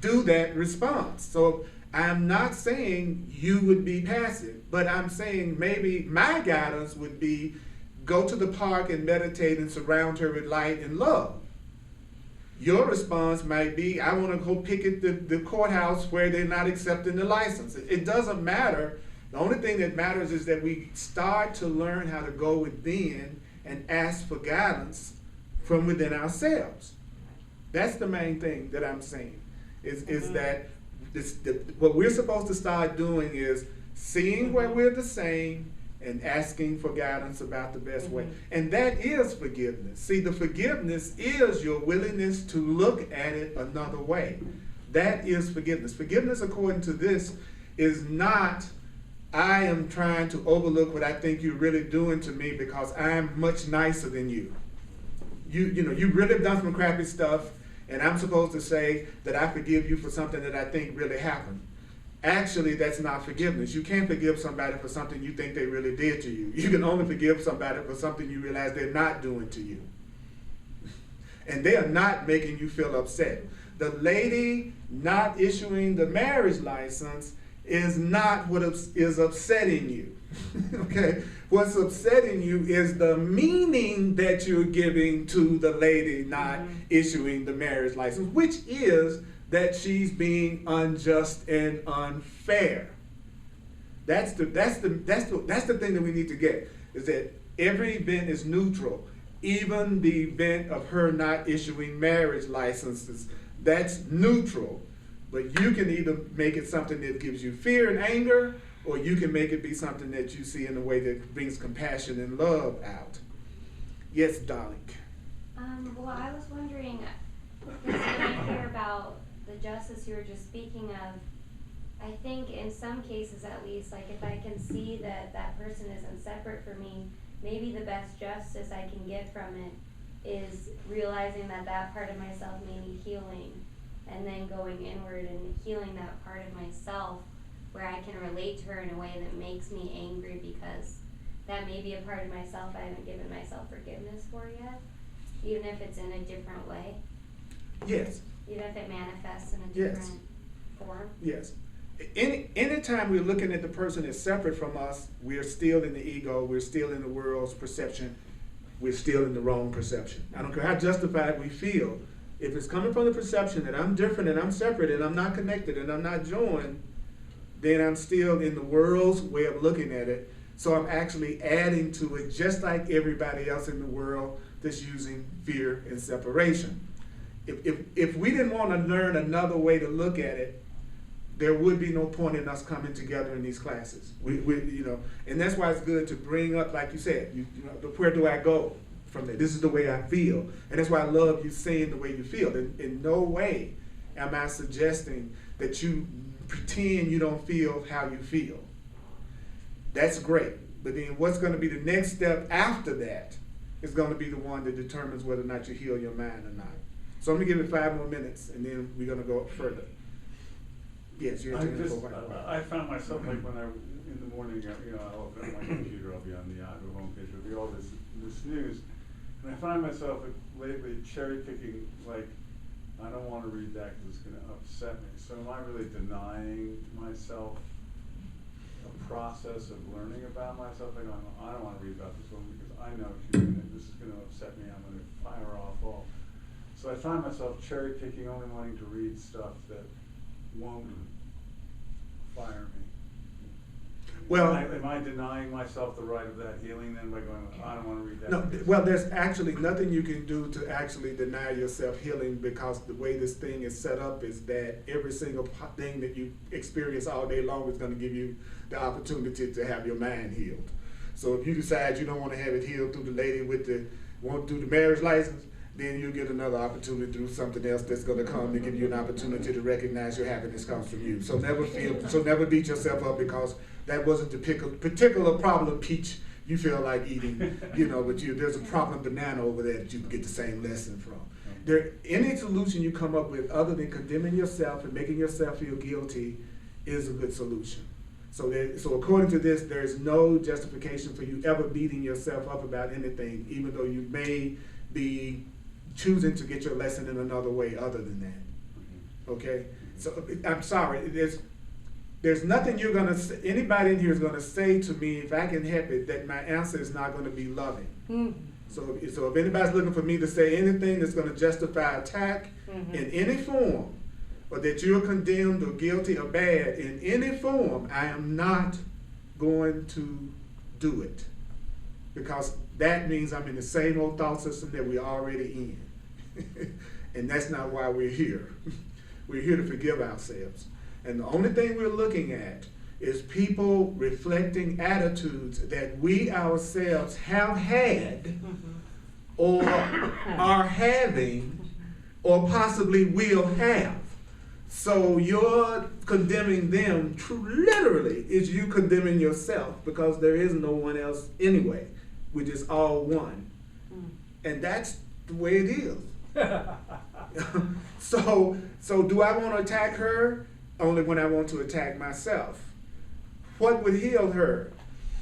do that response. So I'm not saying you would be passive, but I'm saying maybe my guidance would be, go to the park and meditate and surround her with light and love. Your response might be, I want to go picket the courthouse where they're not accepting the license. It doesn't matter. The only thing that matters is that we start to learn how to go within and ask for guidance from within ourselves. That's the main thing that I'm saying, is that what we're supposed to start doing is seeing where we're the same and asking for guidance about the best way. And that is forgiveness. See, the forgiveness is your willingness to look at it another way. That is forgiveness. Forgiveness, according to this, is not, I am trying to overlook what I think you're really doing to me because I'm much nicer than you. You know, you really have done some crappy stuff, and I'm supposed to say that I forgive you for something that I think really happened. Actually, that's not forgiveness. You can't forgive somebody for something you think they really did to you. You can only forgive somebody for something you realize they're not doing to you. And they are not making you feel upset. The lady not issuing the marriage license is not what is upsetting you. Okay? What's upsetting you is the meaning that you're giving to the lady not issuing the marriage license, which is that she's being unjust and unfair. That's the thing that we need to get, is that every event is neutral. Even the event of her not issuing marriage licenses, that's neutral. But you can either make it something that gives you fear and anger, or you can make it be something that you see in a way that brings compassion and love out. Yes, darling. Well, I was wondering, because when I hear about the the justice you were just speaking of, I think in some cases at least, like if I can see that that person isn't separate from me, maybe the best justice I can get from it is realizing that that part of myself may need healing, and then going inward and healing that part of myself where I can relate to her in a way that makes me angry, because that may be a part of myself I haven't given myself forgiveness for yet, even if it's in a different way. Yes. Even if it manifests in a different form. Yes. Anytime we're looking at the person as separate from us, we're still in the ego, we're still in the world's perception, we're still in the wrong perception. I don't care how justified we feel. If it's coming from the perception that I'm different and I'm separate and I'm not connected and I'm not joined, then I'm still in the world's way of looking at it. So I'm actually adding to it, just like everybody else in the world that's using fear and separation. If we didn't want to learn another way to look at it, there would be no point in us coming together in these classes. And that's why it's good to bring up, like you said, where do I go from there? This is the way I feel. And that's why I love you saying the way you feel. In no way am I suggesting that you pretend you don't feel how you feel. That's great. But then what's going to be the next step after that is going to be the one that determines whether or not you heal your mind or not. So I'm going to give it 5 more minutes, and then we're going to go further. Yes, you're I found myself, like when in the morning, I'll open up my computer, I'll be on the Yahoo homepage, there'll be all this news, and I find myself lately cherry picking, like, I don't want to read that because it's going to upset me. So am I really denying myself a process of learning about myself? Like, I don't want to read about this one because I know this is going to upset me, I'm going to fire off all. So I find myself cherry picking, only wanting to read stuff that won't fire me. Well, am I denying myself the right of that healing then by going, I don't want to read that? No, well, there's actually nothing you can do to actually deny yourself healing, because the way this thing is set up is that every single thing that you experience all day long is going to give you the opportunity to have your mind healed. So if you decide you don't want to have it healed through the lady with the won't do the marriage license, then you'll get another opportunity through something else that's going to come to give you an opportunity to recognize your happiness comes from you. So never beat yourself up because that wasn't the particular problem peach you feel like eating, but there's a problem banana over there that you can get the same lesson from. Any solution you come up with other than condemning yourself and making yourself feel guilty is a good solution. So according to this, there is no justification for you ever beating yourself up about anything, even though you may be choosing to get your lesson in another way other than that. Okay? So I'm sorry, there's nothing anybody in here is gonna say to me, if I can help it, that my answer is not gonna be loving. So if anybody's looking for me to say anything that's gonna justify attack in any form, or that you're condemned or guilty or bad in any form, I am not going to do it. Because that means I'm in the same old thought system that we're already in. And that's not why we're here. We're here to forgive ourselves. And the only thing we're looking at is people reflecting attitudes that we ourselves have had or are having or possibly will have. So you're condemning them, literally, is you condemning yourself, because there is no one else anyway. We're just all one. And that's the way it is. So do I want to attack her? Only when I want to attack myself. What would heal her?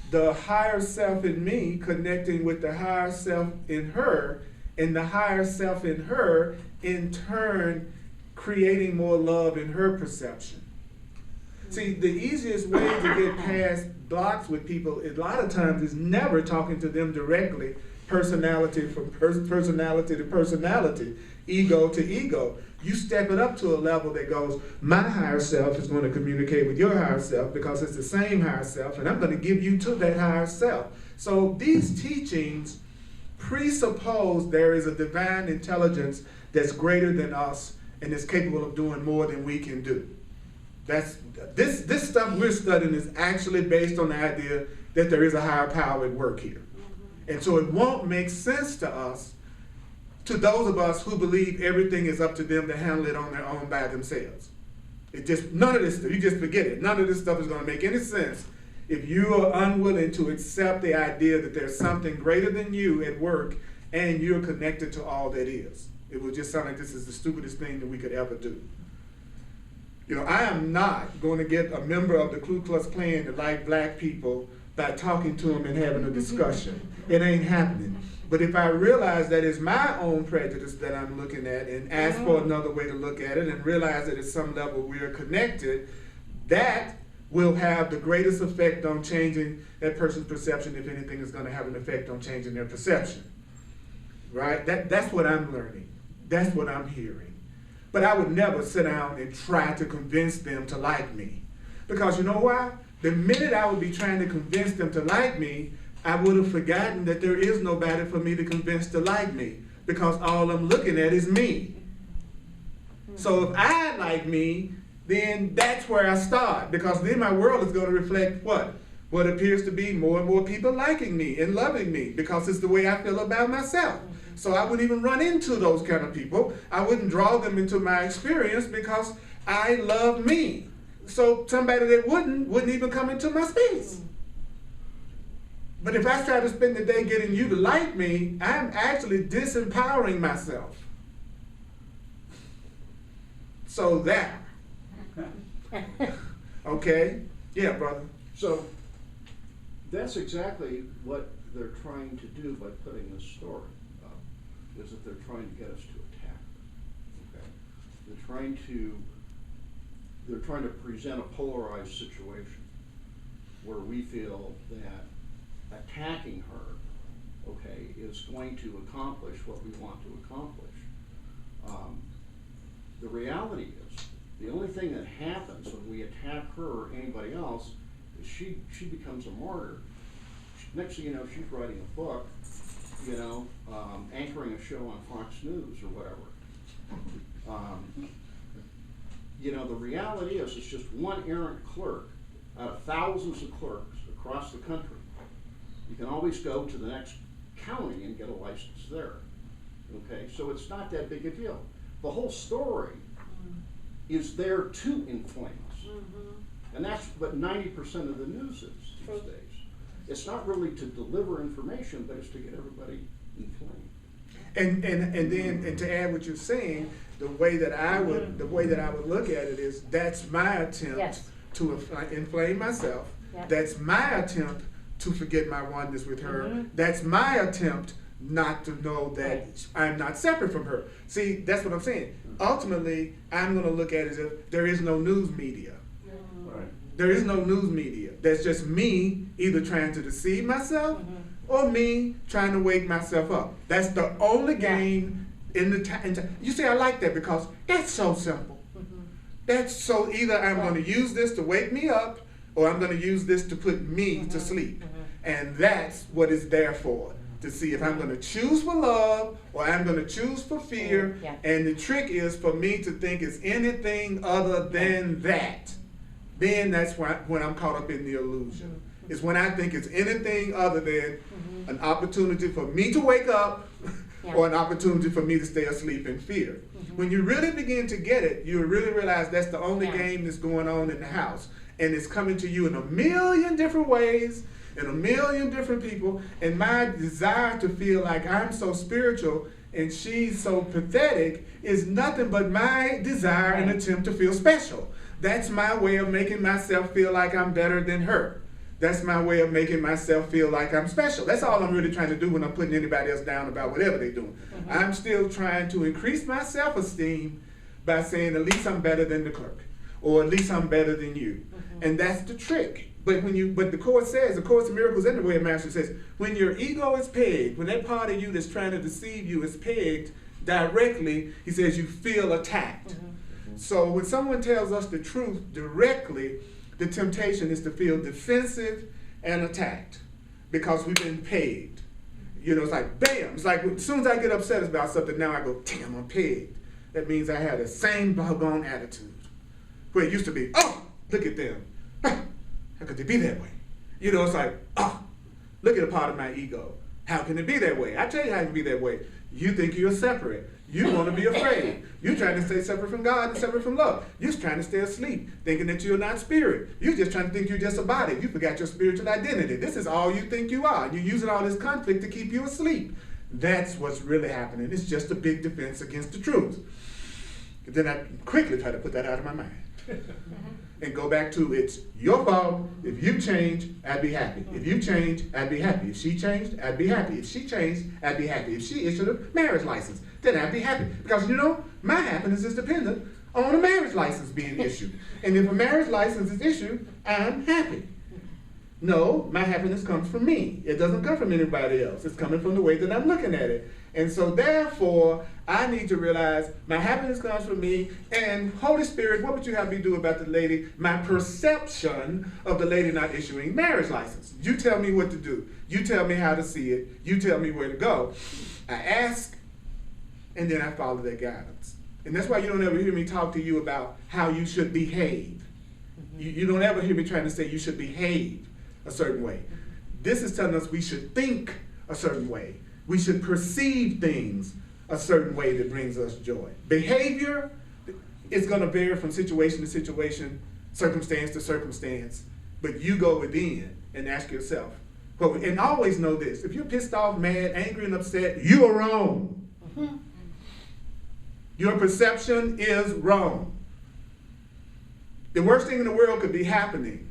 The higher self in me connecting with the higher self in her, and the higher self in her, in turn, creating more love in her perception. See, the easiest way to get past blocks with people, a lot of times, is never talking to them directly, personality from personality to personality, ego to ego. You step it up to a level that goes, my higher self is going to communicate with your higher self because it's the same higher self, and I'm going to give you to that higher self. So these teachings presuppose there is a divine intelligence that's greater than us and is capable of doing more than we can do. This stuff we're studying is actually based on the idea that there is a higher power at work here. And so it won't make sense to us to those of us who believe everything is up to them to handle it on their own by themselves. It just, none of this stuff, you just forget it. None of this stuff is going to make any sense if you are unwilling to accept the idea that there's something greater than you at work and you're connected to all that is. It will just sound like this is the stupidest thing that we could ever do. You know, I am not going to get a member of the Ku Klux Klan to like black people by talking to them and having a discussion. It ain't happening. But if I realize that it's my own prejudice that I'm looking at and ask for another way to look at it and realize that at some level we are connected, that will have the greatest effect on changing that person's perception, if anything is going to have an effect on changing their perception. Right? That's what I'm learning. That's what I'm hearing. But I would never sit down and try to convince them to like me. Because you know why? The minute I would be trying to convince them to like me, I would have forgotten that there is nobody for me to convince to like me. Because all I'm looking at is me. So if I like me, then that's where I start. Because then my world is going to reflect what? What appears to be more and more people liking me and loving me. Because it's the way I feel about myself. So I wouldn't even run into those kind of people. I wouldn't draw them into my experience because I love me. So somebody that wouldn't even come into my space. But if I try to spend the day getting you to like me, I'm actually disempowering myself. So that. Okay? Yeah, brother. So that's exactly what they're trying to do by putting this story up, is that they're trying to get us to attack. Okay? They're trying to present a polarized situation where we feel that attacking her, okay, is going to accomplish what we want to accomplish. The reality is, the only thing that happens when we attack her or anybody else is she becomes a martyr. Next thing you know, she's writing a book, you know, anchoring a show on Fox News or whatever. You know, the reality is it's just one errant clerk out of thousands of clerks across the country. You can always go to the next county and get a license there. Okay, so it's not that big a deal. The whole story is there to inflame us. And that's what 90% of the news is these days. It's not really to deliver information, but it's to get everybody inflamed. And to add what you're saying, the way that I would look at it is that's my attempt to inflame myself. That's my attempt to forget my oneness with her. That's my attempt not to know that I'm not separate from her. See, that's what I'm saying. Ultimately, I'm going to look at it as if there is no news media. There is no news media. That's just me either trying to deceive myself or me trying to wake myself up. That's the only game in the time. You say I like that because that's so simple. That's so either I'm going to use this to wake me up or I'm going to use this to put me to sleep. And that's what it's there for. To see if I'm going to choose for love or I'm going to choose for fear. And the trick is for me to think it's anything other than that. Then that's when I'm caught up in the illusion. It's when I think it's anything other than an opportunity for me to wake up or an opportunity for me to stay asleep in fear. When you really begin to get it, you really realize that's the only game that's going on in the house. And it's coming to you in a million different ways, and a million different people. And my desire to feel like I'm so spiritual and she's so pathetic is nothing but my desire and attempt to feel special. That's my way of making myself feel like I'm better than her. That's my way of making myself feel like I'm special. That's all I'm really trying to do when I'm putting anybody else down about whatever they're doing. I'm still trying to increase my self-esteem by saying at least I'm better than the clerk, or at least I'm better than you. And that's the trick. But the Course says, the Course in Miracles and the Way of Master says, when your ego is pegged, when that part of you that's trying to deceive you is pegged directly, he says you feel attacked. So when someone tells us the truth directly, the temptation is to feel defensive and attacked because we've been pegged. You know, it's like, bam. It's like as soon as I get upset about something, now I go, damn, I'm pegged. That means I had the same doggone attitude. Where it used to be, oh, look at them. How could they be that way? You know, it's like, oh, look at a part of my ego. How can it be that way? I tell you how it can be that way. You think you're separate. You want to be afraid. You're trying to stay separate from God and separate from love. You're trying to stay asleep, thinking that you're not spirit. You're just trying to think you're just a body. You forgot your spiritual identity. This is all you think you are. You're using all this conflict to keep you asleep. That's what's really happening. It's just a big defense against the truth. Then I quickly try to put that out of my mind. And go back to, it's your fault. If you change, I'd be happy. If you change, I'd be happy. If she changed, I'd be happy. If she changed, I'd be happy. If she issued a marriage license, then I'd be happy. Because you know, my happiness is dependent on a marriage license being issued. And if a marriage license is issued, I'm happy. No, my happiness comes from me. It doesn't come from anybody else. It's coming from the way that I'm looking at it. And so therefore, I need to realize my happiness comes from me. And Holy Spirit, what would you have me do about the lady, my perception of the lady not issuing marriage license? You tell me what to do. You tell me how to see it. You tell me where to go. I ask, and then I follow that guidance. And that's why you don't ever hear me talk to you about how you should behave. You don't ever hear me trying to say you should behave a certain way. This is telling us we should think a certain way. We should perceive things a certain way that brings us joy. Behavior is going to vary from situation to situation, circumstance to circumstance, but you go within and ask yourself, well, and always know this, if you're pissed off, mad, angry, and upset, you are wrong. Mm-hmm. Your perception is wrong. The worst thing in the world could be happening,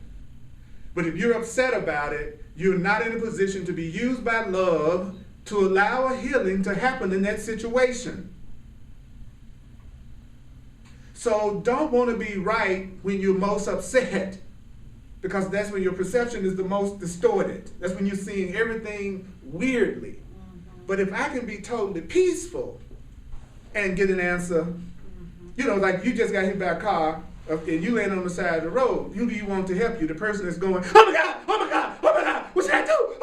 but if you're upset about it, you're not in a position to be used by love to allow a healing to happen in that situation. So don't want to be right when you're most upset, because that's when your perception is the most distorted. That's when you're seeing everything weirdly. But if I can be totally peaceful and get an answer, you know, like you just got hit by a car and you land on the side of the road, who do you want to help you? The person that's going, oh my God, oh my God, oh my God, what should I do? Oh,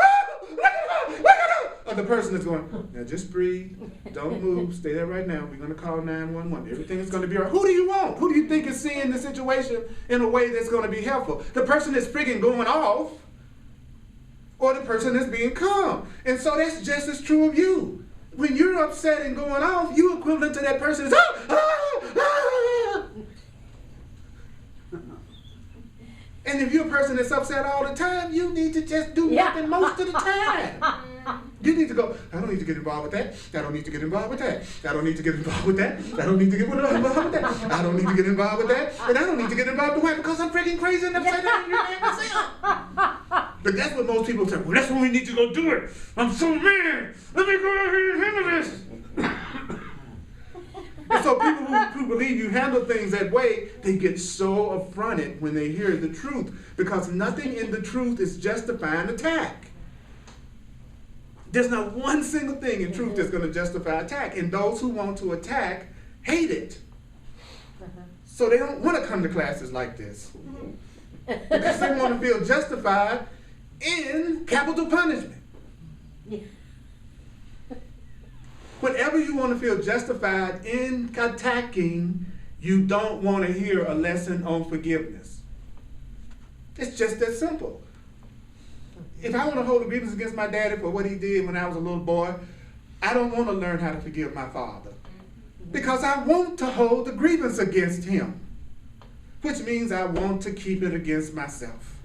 what can I do? Or the person that's going, now just breathe, don't move, stay there right now, we're going to call 911. Everything is going to be all right. Who do you want? Who do you think is seeing the situation in a way that's going to be helpful? The person that's freaking going off, or the person that's being calm? And so that's just as true of you. When you're upset and going off, you equivalent to that person that's, And if you're a person that's upset all the time, you need to just do nothing most of the time. You need to go, I don't need to get involved with that. I don't need to get involved with that. I don't need to get involved with that. I don't need to get involved with that. I don't need to get involved with that. And I don't need to get involved with that because I'm freaking crazy and upset and angry at myself. But that's what most people say, well, that's when we need to go do it. I'm so mad. Let me go out here and handle this. And so people who believe you handle things that way, they get so affronted when they hear the truth, because nothing in the truth is justifying attack. There's not one single thing in truth that's going to justify attack, and those who want to attack hate it. So they don't want to come to classes like this, because they want to feel justified in capital punishment. Whenever you want to feel justified in attacking, you don't want to hear a lesson on forgiveness. It's just that simple. If I want to hold a grievance against my daddy for what he did when I was a little boy, I don't want to learn how to forgive my father, because I want to hold the grievance against him, which means I want to keep it against myself.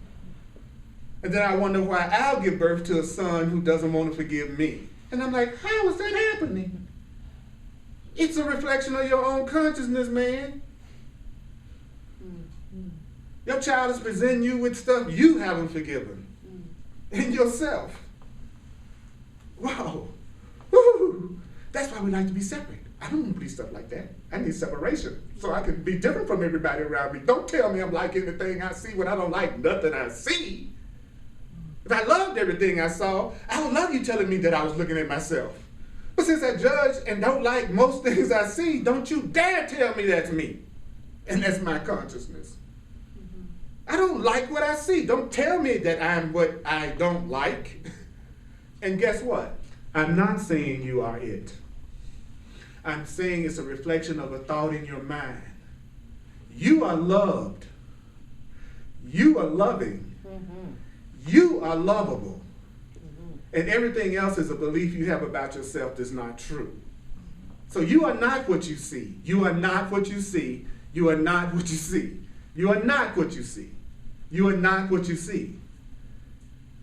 And then I wonder why I'll give birth to a son who doesn't want to forgive me. And I'm like, how is that happening? It's a reflection of your own consciousness, man. Your child is presenting you with stuff you haven't forgiven in yourself. Wow. Woo. That's why we like to be separate. I don't want to be stuff like that. I need separation so I can be different from everybody around me. Don't tell me I'm like anything I see when I don't like nothing I see. If I loved everything I saw, I would love you telling me that I was looking at myself. But since I judge and don't like most things I see, don't you dare tell me that's me. And that's my consciousness. I don't like what I see. Don't tell me that I'm what I don't like. And guess what? I'm not saying you are it. I'm saying it's a reflection of a thought in your mind. You are loved. You are loving. You are lovable. And everything else is a belief you have about yourself that's not true. So you are not what you see. You are not what you see. You are not what you see. You are not what you see. You are not what you see.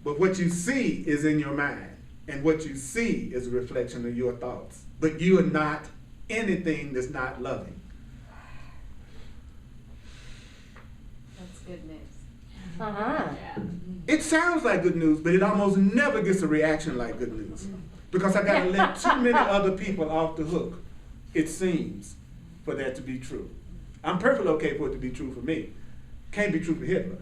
But what you see is in your mind. And what you see is a reflection of your thoughts. But you are not anything that's not loving. That's good news. Uh-huh. Yeah. It sounds like good news, but it almost never gets a reaction like good news. Because I gotta let too many other people off the hook, it seems, for that to be true. I'm perfectly okay for it to be true for me. Can't be true for Hitler.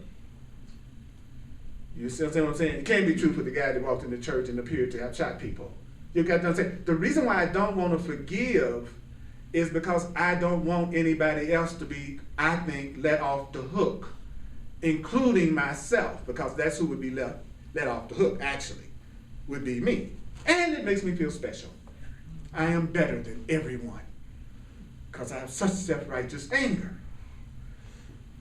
You see what I'm saying? It can't be true for the guy that walked in the church and appeared to have shot people. You got to understand? The reason why I don't want to forgive is because I don't want anybody else to be, I think, let off the hook, including myself, because that's who would be let off the hook, actually, would be me. And it makes me feel special. I am better than everyone because I have such self-righteous anger.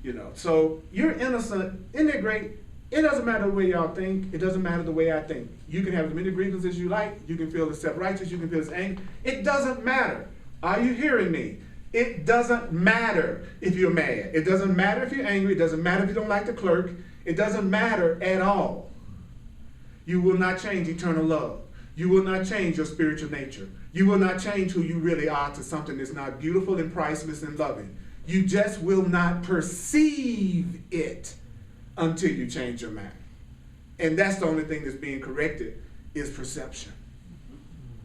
You know, so you're innocent. Isn't that great? It doesn't matter the way y'all think. It doesn't matter the way I think. You can have as many grievances as you like. You can feel as self-righteous. You can feel as angry. It doesn't matter. Are you hearing me? It doesn't matter if you're mad. It doesn't matter if you're angry. It doesn't matter if you don't like the clerk. It doesn't matter at all. You will not change eternal love. You will not change your spiritual nature. You will not change who you really are to something that's not beautiful and priceless and loving. You just will not perceive it until you change your mind. And that's the only thing that's being corrected is perception.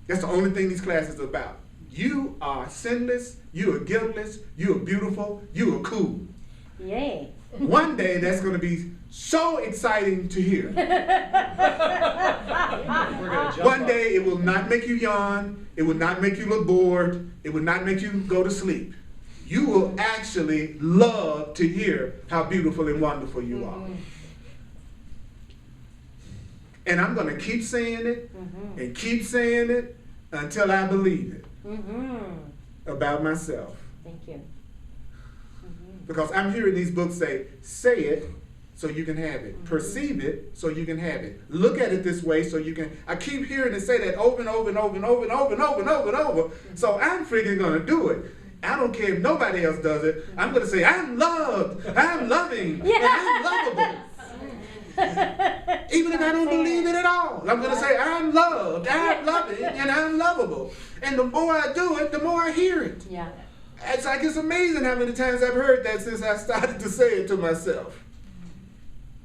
That's the only thing these classes are about. You are sinless, you are guiltless, you are beautiful, you are cool. Yay. One day that's going to be so exciting to hear. One day it will not make you yawn, it will not make you look bored, it will not make you go to sleep. You will actually love to hear how beautiful and wonderful you are. And I'm going to keep saying it and keep saying it until I believe it about myself. Thank you. Because I'm hearing these books say it so you can have it. Perceive it so you can have it. Look at it this way so you can. I keep hearing it say that over and over and over and over and over and over and over and over. So I'm freaking going to do it. I don't care if nobody else does it. I'm going to say, I'm loved, I'm loving, and I'm lovable. Even if I don't believe it at all. I'm going to say, I'm loved, I'm loving, and I'm lovable. And the more I do it, the more I hear it. Yeah. It's like it's amazing how many times I've heard that since I started to say it to myself.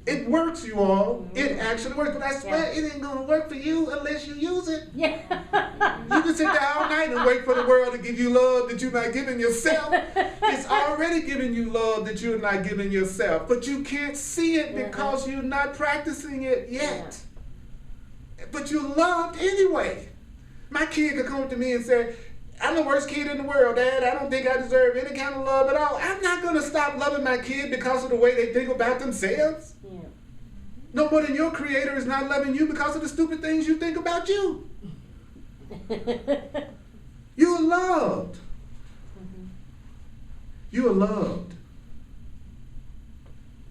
It works, you all. It actually works. But I swear it ain't going to work for you unless you use it. Yeah. You can sit there all night and wait for the world to give you love that you're not giving yourself. It's already giving you love that you're not giving yourself. But you can't see it because you're not practicing it yet. But you're loved anyway. My kid could come to me and say, I'm the worst kid in the world, Dad. I don't think I deserve any kind of love at all. I'm not going to stop loving my kid because of the way they think about themselves. Yeah. No more than your creator is not loving you because of the stupid things you think about you. You're loved. You are loved.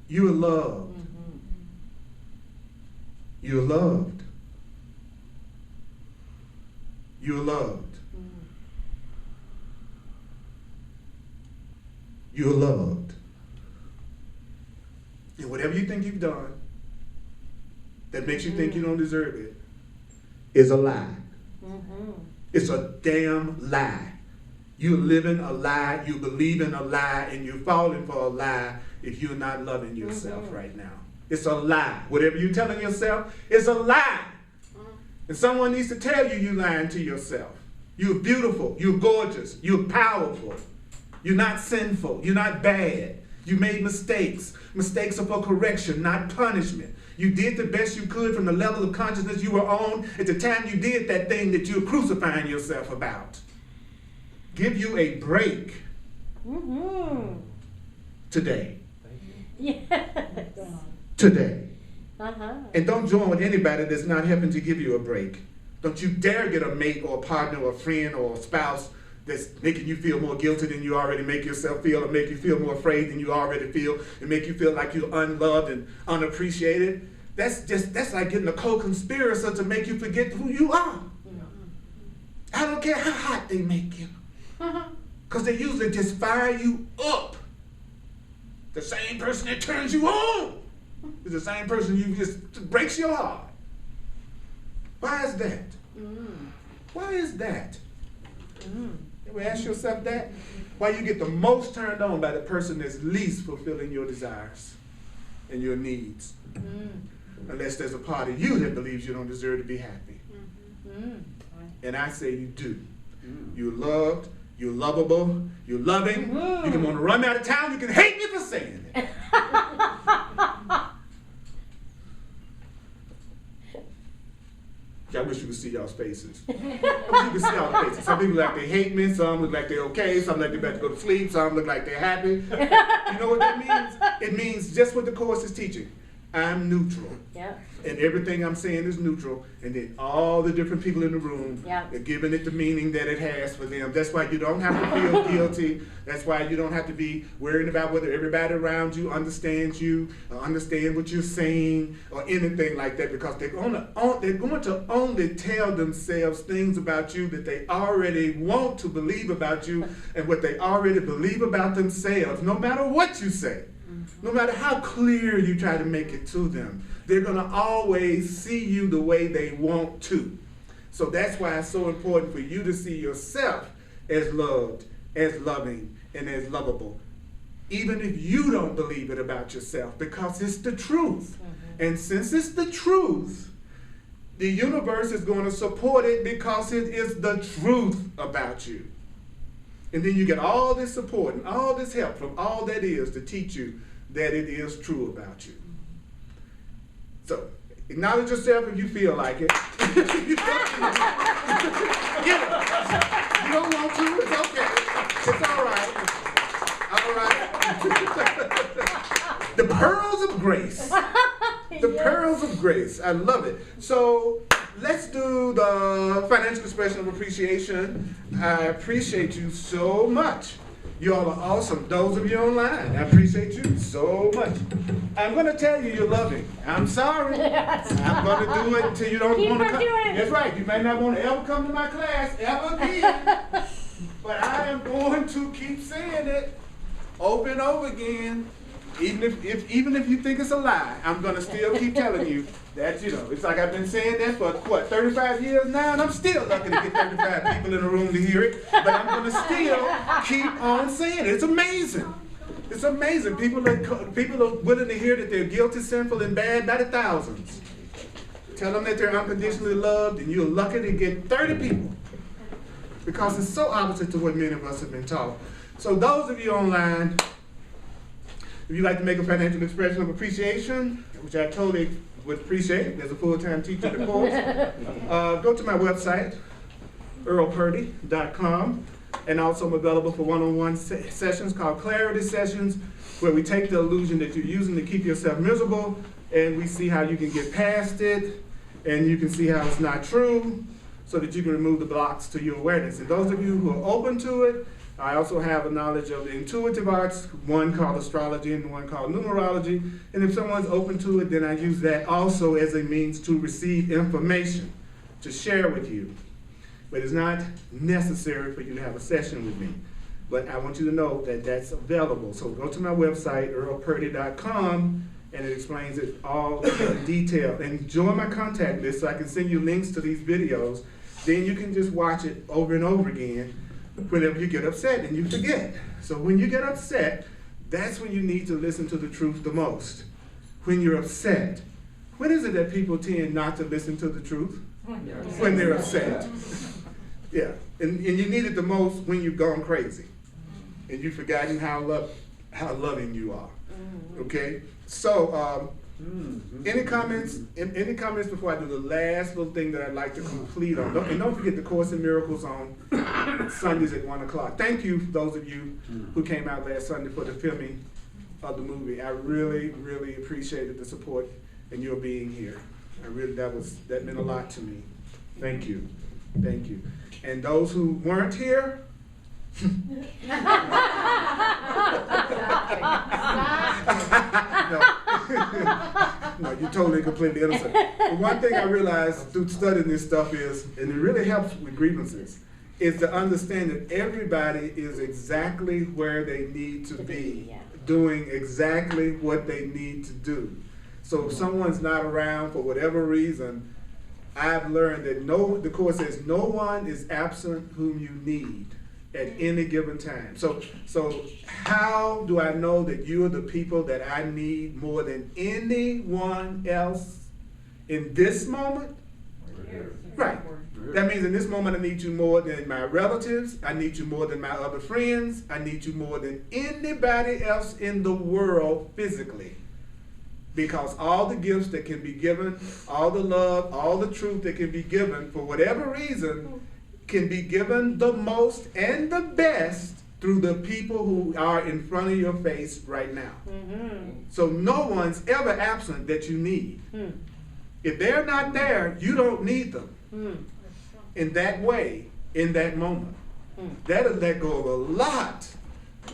You are loved. You are loved. You are loved. You are loved. And whatever you think you've done that makes you think you don't deserve it is a lie. It's a damn lie. You're living a lie, you believe in a lie, and you're falling for a lie if you're not loving yourself right now. It's a lie. Whatever you're telling yourself is a lie. And someone needs to tell you you're lying to yourself. You're beautiful, you're gorgeous, you're powerful. You're not sinful, you're not bad. You made mistakes. Mistakes are for correction, not punishment. You did the best you could from the level of consciousness you were on at the time you did that thing that you're crucifying yourself about. Give you a break today. Today. And don't join with anybody that's not helping to give you a break. Don't you dare get a mate or a partner or a friend or a spouse that's making you feel more guilty than you already make yourself feel, or make you feel more afraid than you already feel, and make you feel like you're unloved and unappreciated. That's like getting a co-conspirator to make you forget who you are. I don't care how hot they make you. Because they usually just fire you up. The same person that turns you on is the same person you just breaks your heart. Why is that? Why is that? You ever ask yourself that? Why you get the most turned on by the person that's least fulfilling your desires and your needs? Unless there's a part of you that believes you don't deserve to be happy. And I say you do. You're loved, you're lovable, you're loving. You can want to run out of town, you can hate me for saying it. I wish you could see y'all's faces. I wish you could see y'all's faces. Some people look like they hate me, some look like they're okay, some look like they're about to go to sleep, some look like they're happy. You know what that means? It means just what the Course is teaching. I'm neutral. Yep. And everything I'm saying is neutral. And then all the different people in the room Yep. are giving it the meaning that it has for them. That's why you don't have to feel guilty. That's why you don't have to be worried about whether everybody around you understands you or understand what you're saying or anything like that, because they're going to only tell themselves things about you that they already want to believe about you and what they already believe about themselves, no matter what you say. No matter how clear you try to make it to them, they're going to always see you the way they want to. So that's why it's so important for you to see yourself as loved, as loving, and as lovable, even if you don't believe it about yourself, because it's the truth. And since it's the truth, the universe is going to support it because it is the truth about you. And then you get all this support and all this help from all that is to teach you that it is true about you. So, acknowledge yourself if you feel like it. You don't want to, it's okay. It's all right. All right. The pearls of grace. The pearls of grace. I love it. So, let's do the financial expression of appreciation. I appreciate you so much. You all are awesome. Those of you online, I appreciate you so much. I'm going to tell you you're loving. I'm sorry. I'm going to do it until you don't want to come. That's right. You may not want to ever come to my class ever again. But I am going to keep saying it over and over again. Even if you think it's a lie, I'm going to still keep telling you that, it's like I've been saying that for, 35 years now, and I'm still lucky to get 35 people in the room to hear it, but I'm going to still keep on saying it. It's amazing. It's amazing. People are willing to hear that they're guilty, sinful, and bad by the thousands. Tell them that they're unconditionally loved, and you're lucky to get 30 people, because it's so opposite to what many of us have been taught. So those of you online, if you'd like to make a financial expression of appreciation, which I totally would appreciate as a full-time teacher in the course, go to my website, earlpurdy.com, and also I'm available for one-on-one sessions called Clarity Sessions, where we take the illusion that you're using to keep yourself miserable, and we see how you can get past it, and you can see how it's not true, so that you can remove the blocks to your awareness. And those of you who are open to it, I also have a knowledge of intuitive arts, one called astrology and one called numerology. And if someone's open to it, then I use that also as a means to receive information, to share with you. But it's not necessary for you to have a session with me. But I want you to know that that's available. So go to my website, earlpurdy.com, and it explains it all in detail. And join my contact list so I can send you links to these videos. Then you can just watch it over and over again whenever you get upset and you forget. So when you get upset, that's when you need to listen to the truth the most. When you're upset. When is it that people tend not to listen to the truth? When they're upset. Yeah, and you need it the most when you've gone crazy and you've forgotten how loving you are. Okay? So, any comments before I do the last little thing that I'd like to complete on? And don't forget the Course in Miracles on Sundays at 1 o'clock. Thank you, those of you who came out last Sunday for the filming of the movie. I really, really appreciated the support and your being here. That meant a lot to me. Thank you. Thank you. And those who weren't here, no, you're totally completely innocent. The one thing I realized through studying this stuff is, and it really helps with grievances, is to understand that everybody is exactly where they need to be, yeah. doing exactly what they need to do. So if someone's not around for whatever reason, I've learned that the Course says no one is absent whom you need at any given time. So how do I know that you are the people that I need more than anyone else in this moment? Right. That means in this moment I need you more than my relatives, I need you more than my other friends, I need you more than anybody else in the world physically. Because all the gifts that can be given, all the love, all the truth that can be given, for whatever reason, can be given the most and the best through the people who are in front of your face right now. Mm-hmm. So no one's ever absent that you need. Mm. If they're not there, you don't need them. Mm. In that way, in that moment. Mm. That'll let go of a lot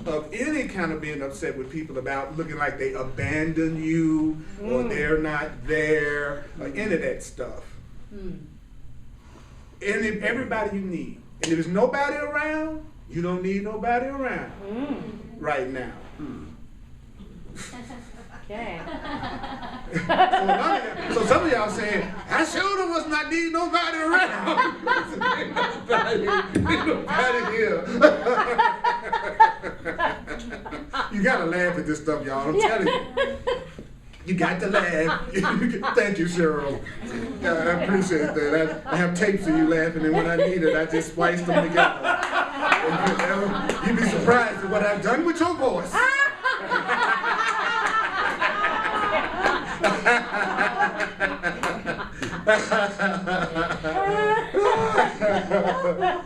of any kind of being upset with people about looking like they abandon you or they're not there or any of that stuff. Mm. And if everybody you need. And if there's nobody around, you don't need nobody around right now. Okay. So some of y'all saying, I sure was not need nobody around. Ain't nobody here. You gotta laugh at this stuff, y'all. I'm telling you. You got to laugh. Thank you, Cheryl. Yeah, I appreciate that. I have tapes of you laughing, and when I need it, I just splice them together. You'd be surprised at what I've done with your voice.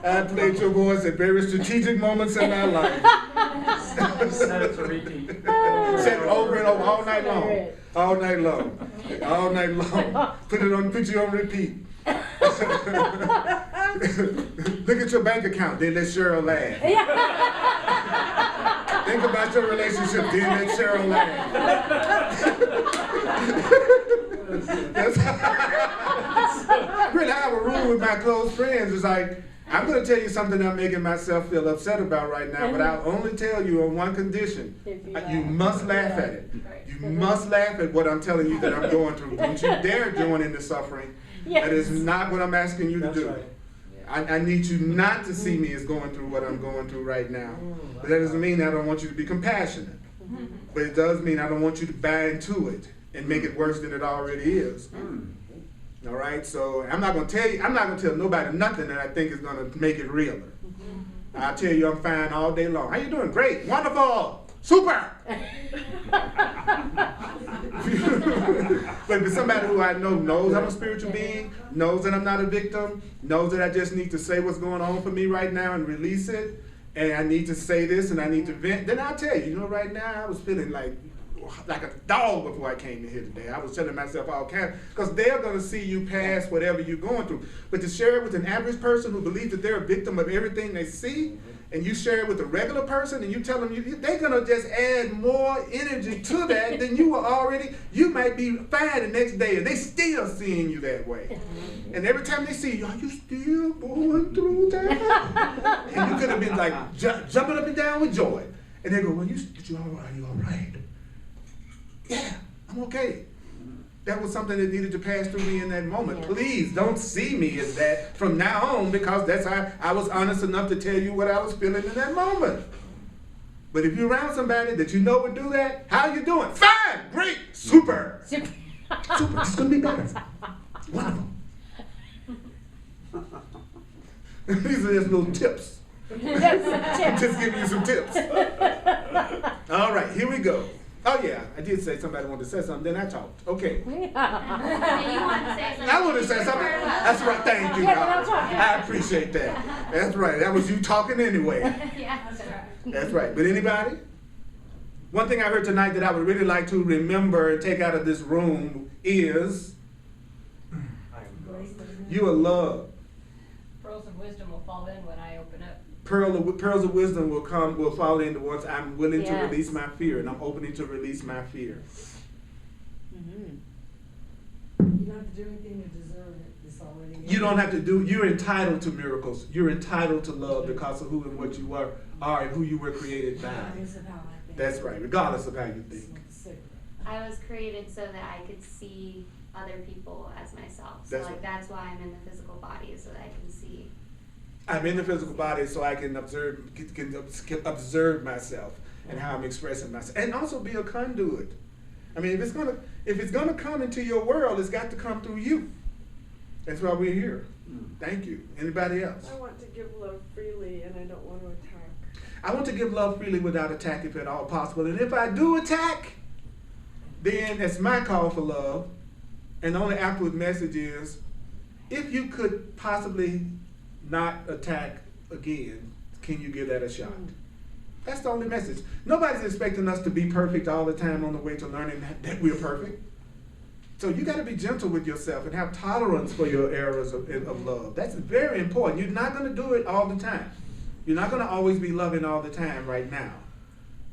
I played your voice at very strategic moments in my life. Set it to repeat. Said it over and over all night long. All night long. All night long. Put you on repeat. Look at your bank account, then let Cheryl laugh. Think about your relationship, then let Cheryl laugh. Really, I have a rule with my close friends. It's like, I'm going to tell you something I'm making myself feel upset about right now, but I'll only tell you on one condition. You must laugh at it. You must laugh at what I'm telling you that I'm going through. Don't you dare join in the suffering. That is not what I'm asking you to do. Right. I need you not to see me as going through what I'm going through right now. But that doesn't mean I don't want you to be compassionate. But it does mean I don't want you to buy into it and make it worse than it already is. All right, so I'm not gonna tell nobody nothing that I think is gonna make it realer. I'll tell you I'm fine all day long. How you doing? Great, wonderful, super. But somebody who I know knows I'm a spiritual being, knows that I'm not a victim, knows that I just need to say what's going on for me right now and release it, and I need to say this and I need to vent, then I'll tell you, right now I was feeling like a dog before I came in here today. I was telling myself all kinds, because they're going to see you past whatever you're going through. But to share it with an average person who believes that they're a victim of everything they see, and you share it with a regular person and you tell them they're going to just add more energy to that than you were already. You might be fine the next day and they still seeing you that way. And every time they see you, are you still going through that? And you could have been like jumping up and down with joy. And they go, well, are you all right? Yeah, I'm okay. That was something that needed to pass through me in that moment. Please don't see me as that from now on, because that's how I was honest enough to tell you what I was feeling in that moment. But if you're around somebody that you know would do that, how you doing? Fine, great, super. Super, it's gonna be better. Wonderful. These are just little tips. Just giving you some tips. All right, here we go. Oh yeah, I did say somebody wanted to say something, then I talked. Okay. And you want to say something? I want to say something. That's right, thank you, God. I appreciate that. That's right, that was you talking anyway. Yeah, that's right. That's right, but anybody? One thing I heard tonight that I would really like to remember and take out of this room is, you are loved. Pearls of wisdom will fall in when I open up. Pearls of wisdom will fall into once I'm willing to Yes. release my fear, and I'm opening to release my fear. have to do anything to deserve it. It's already. You don't have to do, you're entitled to miracles. You're entitled to love because of who and what you are and who you were created by. Regardless of how I think. That's right, regardless of how you think. Smoke a cigarette. I was created so that I could see other people as myself. So That's like right. that's why I'm in the physical body, so that I can see. I'm in the physical body so I can observe myself and how I'm expressing myself, and also be a conduit. I mean, if it's gonna come into your world, it's got to come through you. That's why we're here. Thank you. Anybody else? I want to give love freely, and I don't want to attack. I want to give love freely without attack, if at all possible. And if I do attack, then it's my call for love. And the only afterward message is, if you could possibly not attack again, can you give that a shot? That's the only message. Nobody's expecting us to be perfect all the time on the way to learning that we're perfect. So you got to be gentle with yourself and have tolerance for your errors of love. That's very important. You're not going to do it all the time. You're not going to always be loving all the time right now.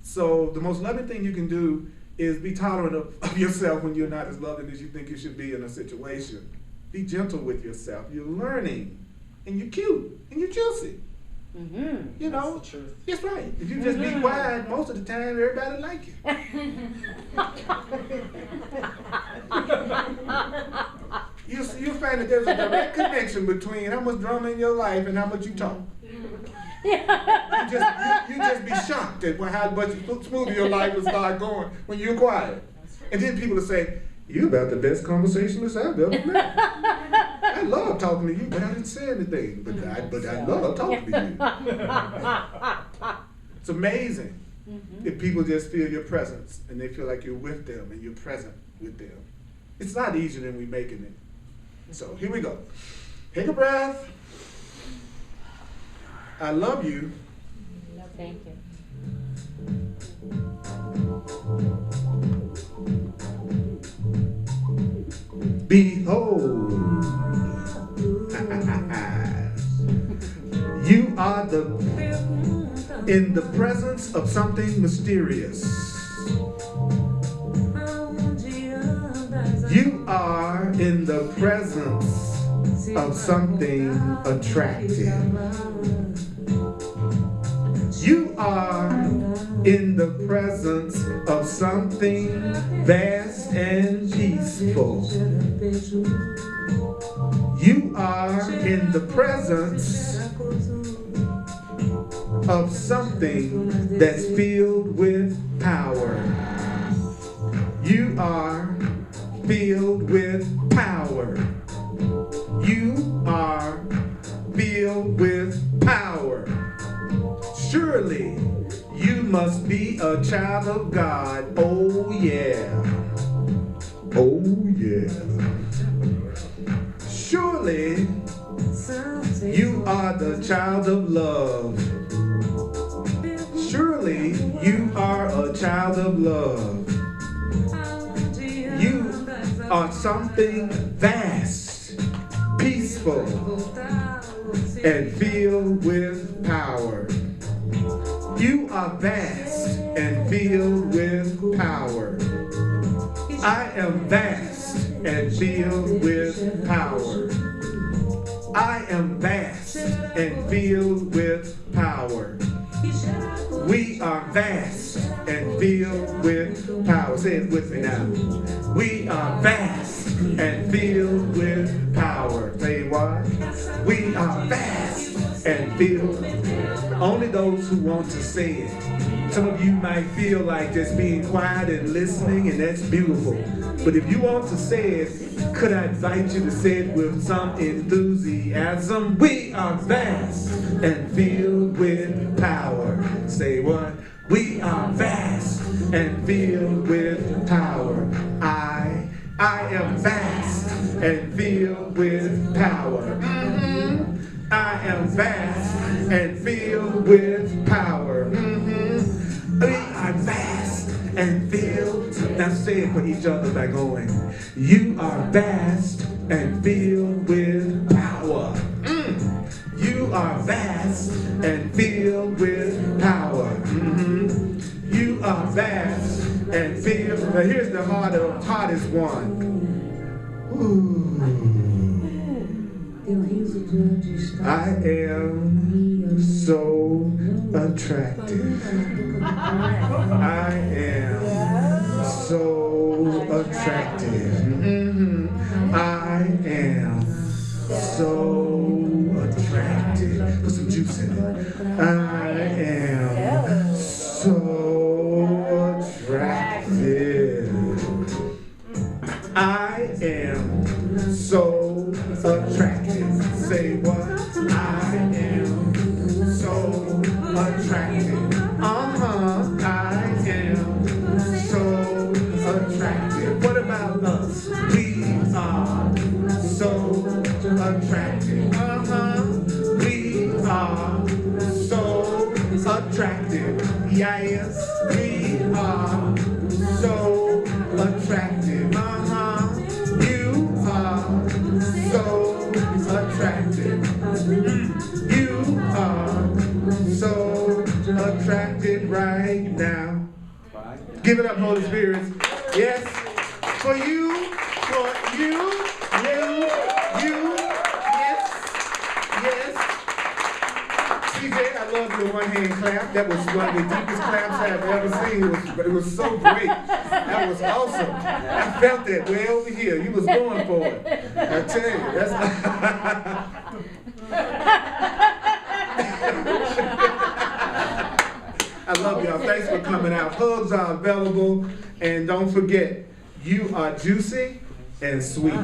So the most loving thing you can do is be tolerant of yourself when you're not as loving as you think you should be in a situation. Be gentle with yourself. You're learning, and you're cute, and you're juicy. Mm-hmm. You know, That's the truth. that's right. If you just be quiet, most of the time everybody like you. You'll find that there's a direct connection between how much drama in your life and how much you talk. You just be shocked at how much smoother your life will start going when you're quiet. And then people will say, "You about the best conversationalist I've ever met. I love talking to you, but I didn't say anything. But I love talking to you." It's amazing if people just feel your presence and they feel like you're with them and you're present with them. It's not easier than we're making it. So here we go. Take a breath. I love you. Thank you. Behold, you are in the presence of something mysterious. You are in the presence of something attractive. You are in the presence of something vast and peaceful. You are in the presence of something that's filled with power. You are filled with power. You are filled with power. Surely you must be a child of God. Oh yeah. Oh yeah. Surely you are the child of love. Surely you are a child of love. You are something vast, peaceful, and filled with power. You are vast and filled with power. I am vast and filled with power. I am vast and filled with power. We are vast and filled with power. Say it with me now. We are vast and filled with power. Say what? We are vast and filled. Only those who want to say it. Some of you might feel like just being quiet and listening, and that's beautiful. But if you want to say it, could I invite you to say it with some enthusiasm? We are vast and filled with power. Say what? We are vast and filled with power. I am vast and filled with power. I am vast and filled with power. We are vast and filled. Now say it for each other by going, you are vast and filled with power. You are vast and filled with power. You are vast and filled. Now here's the hardest one. I am so attractive. I am so attractive. I am so attractive. Put some juice in it. I am so attractive. I am so attractive. Say what? I am so attractive. I am so attractive. What about us? We are so attractive. We are so attractive. Yes, we are so attractive. You are so attractive. You are so attractive right now. Give it up, Holy Spirit. Yes, for you, yes. CJ, I love your one hand clap. That was one of the deepest claps I've ever seen. It was so great. That was awesome. I felt that way over here. You was going for it. I tell you, that's. I love y'all. Thanks for coming out. Hugs are available. And don't forget, you are juicy and sweet.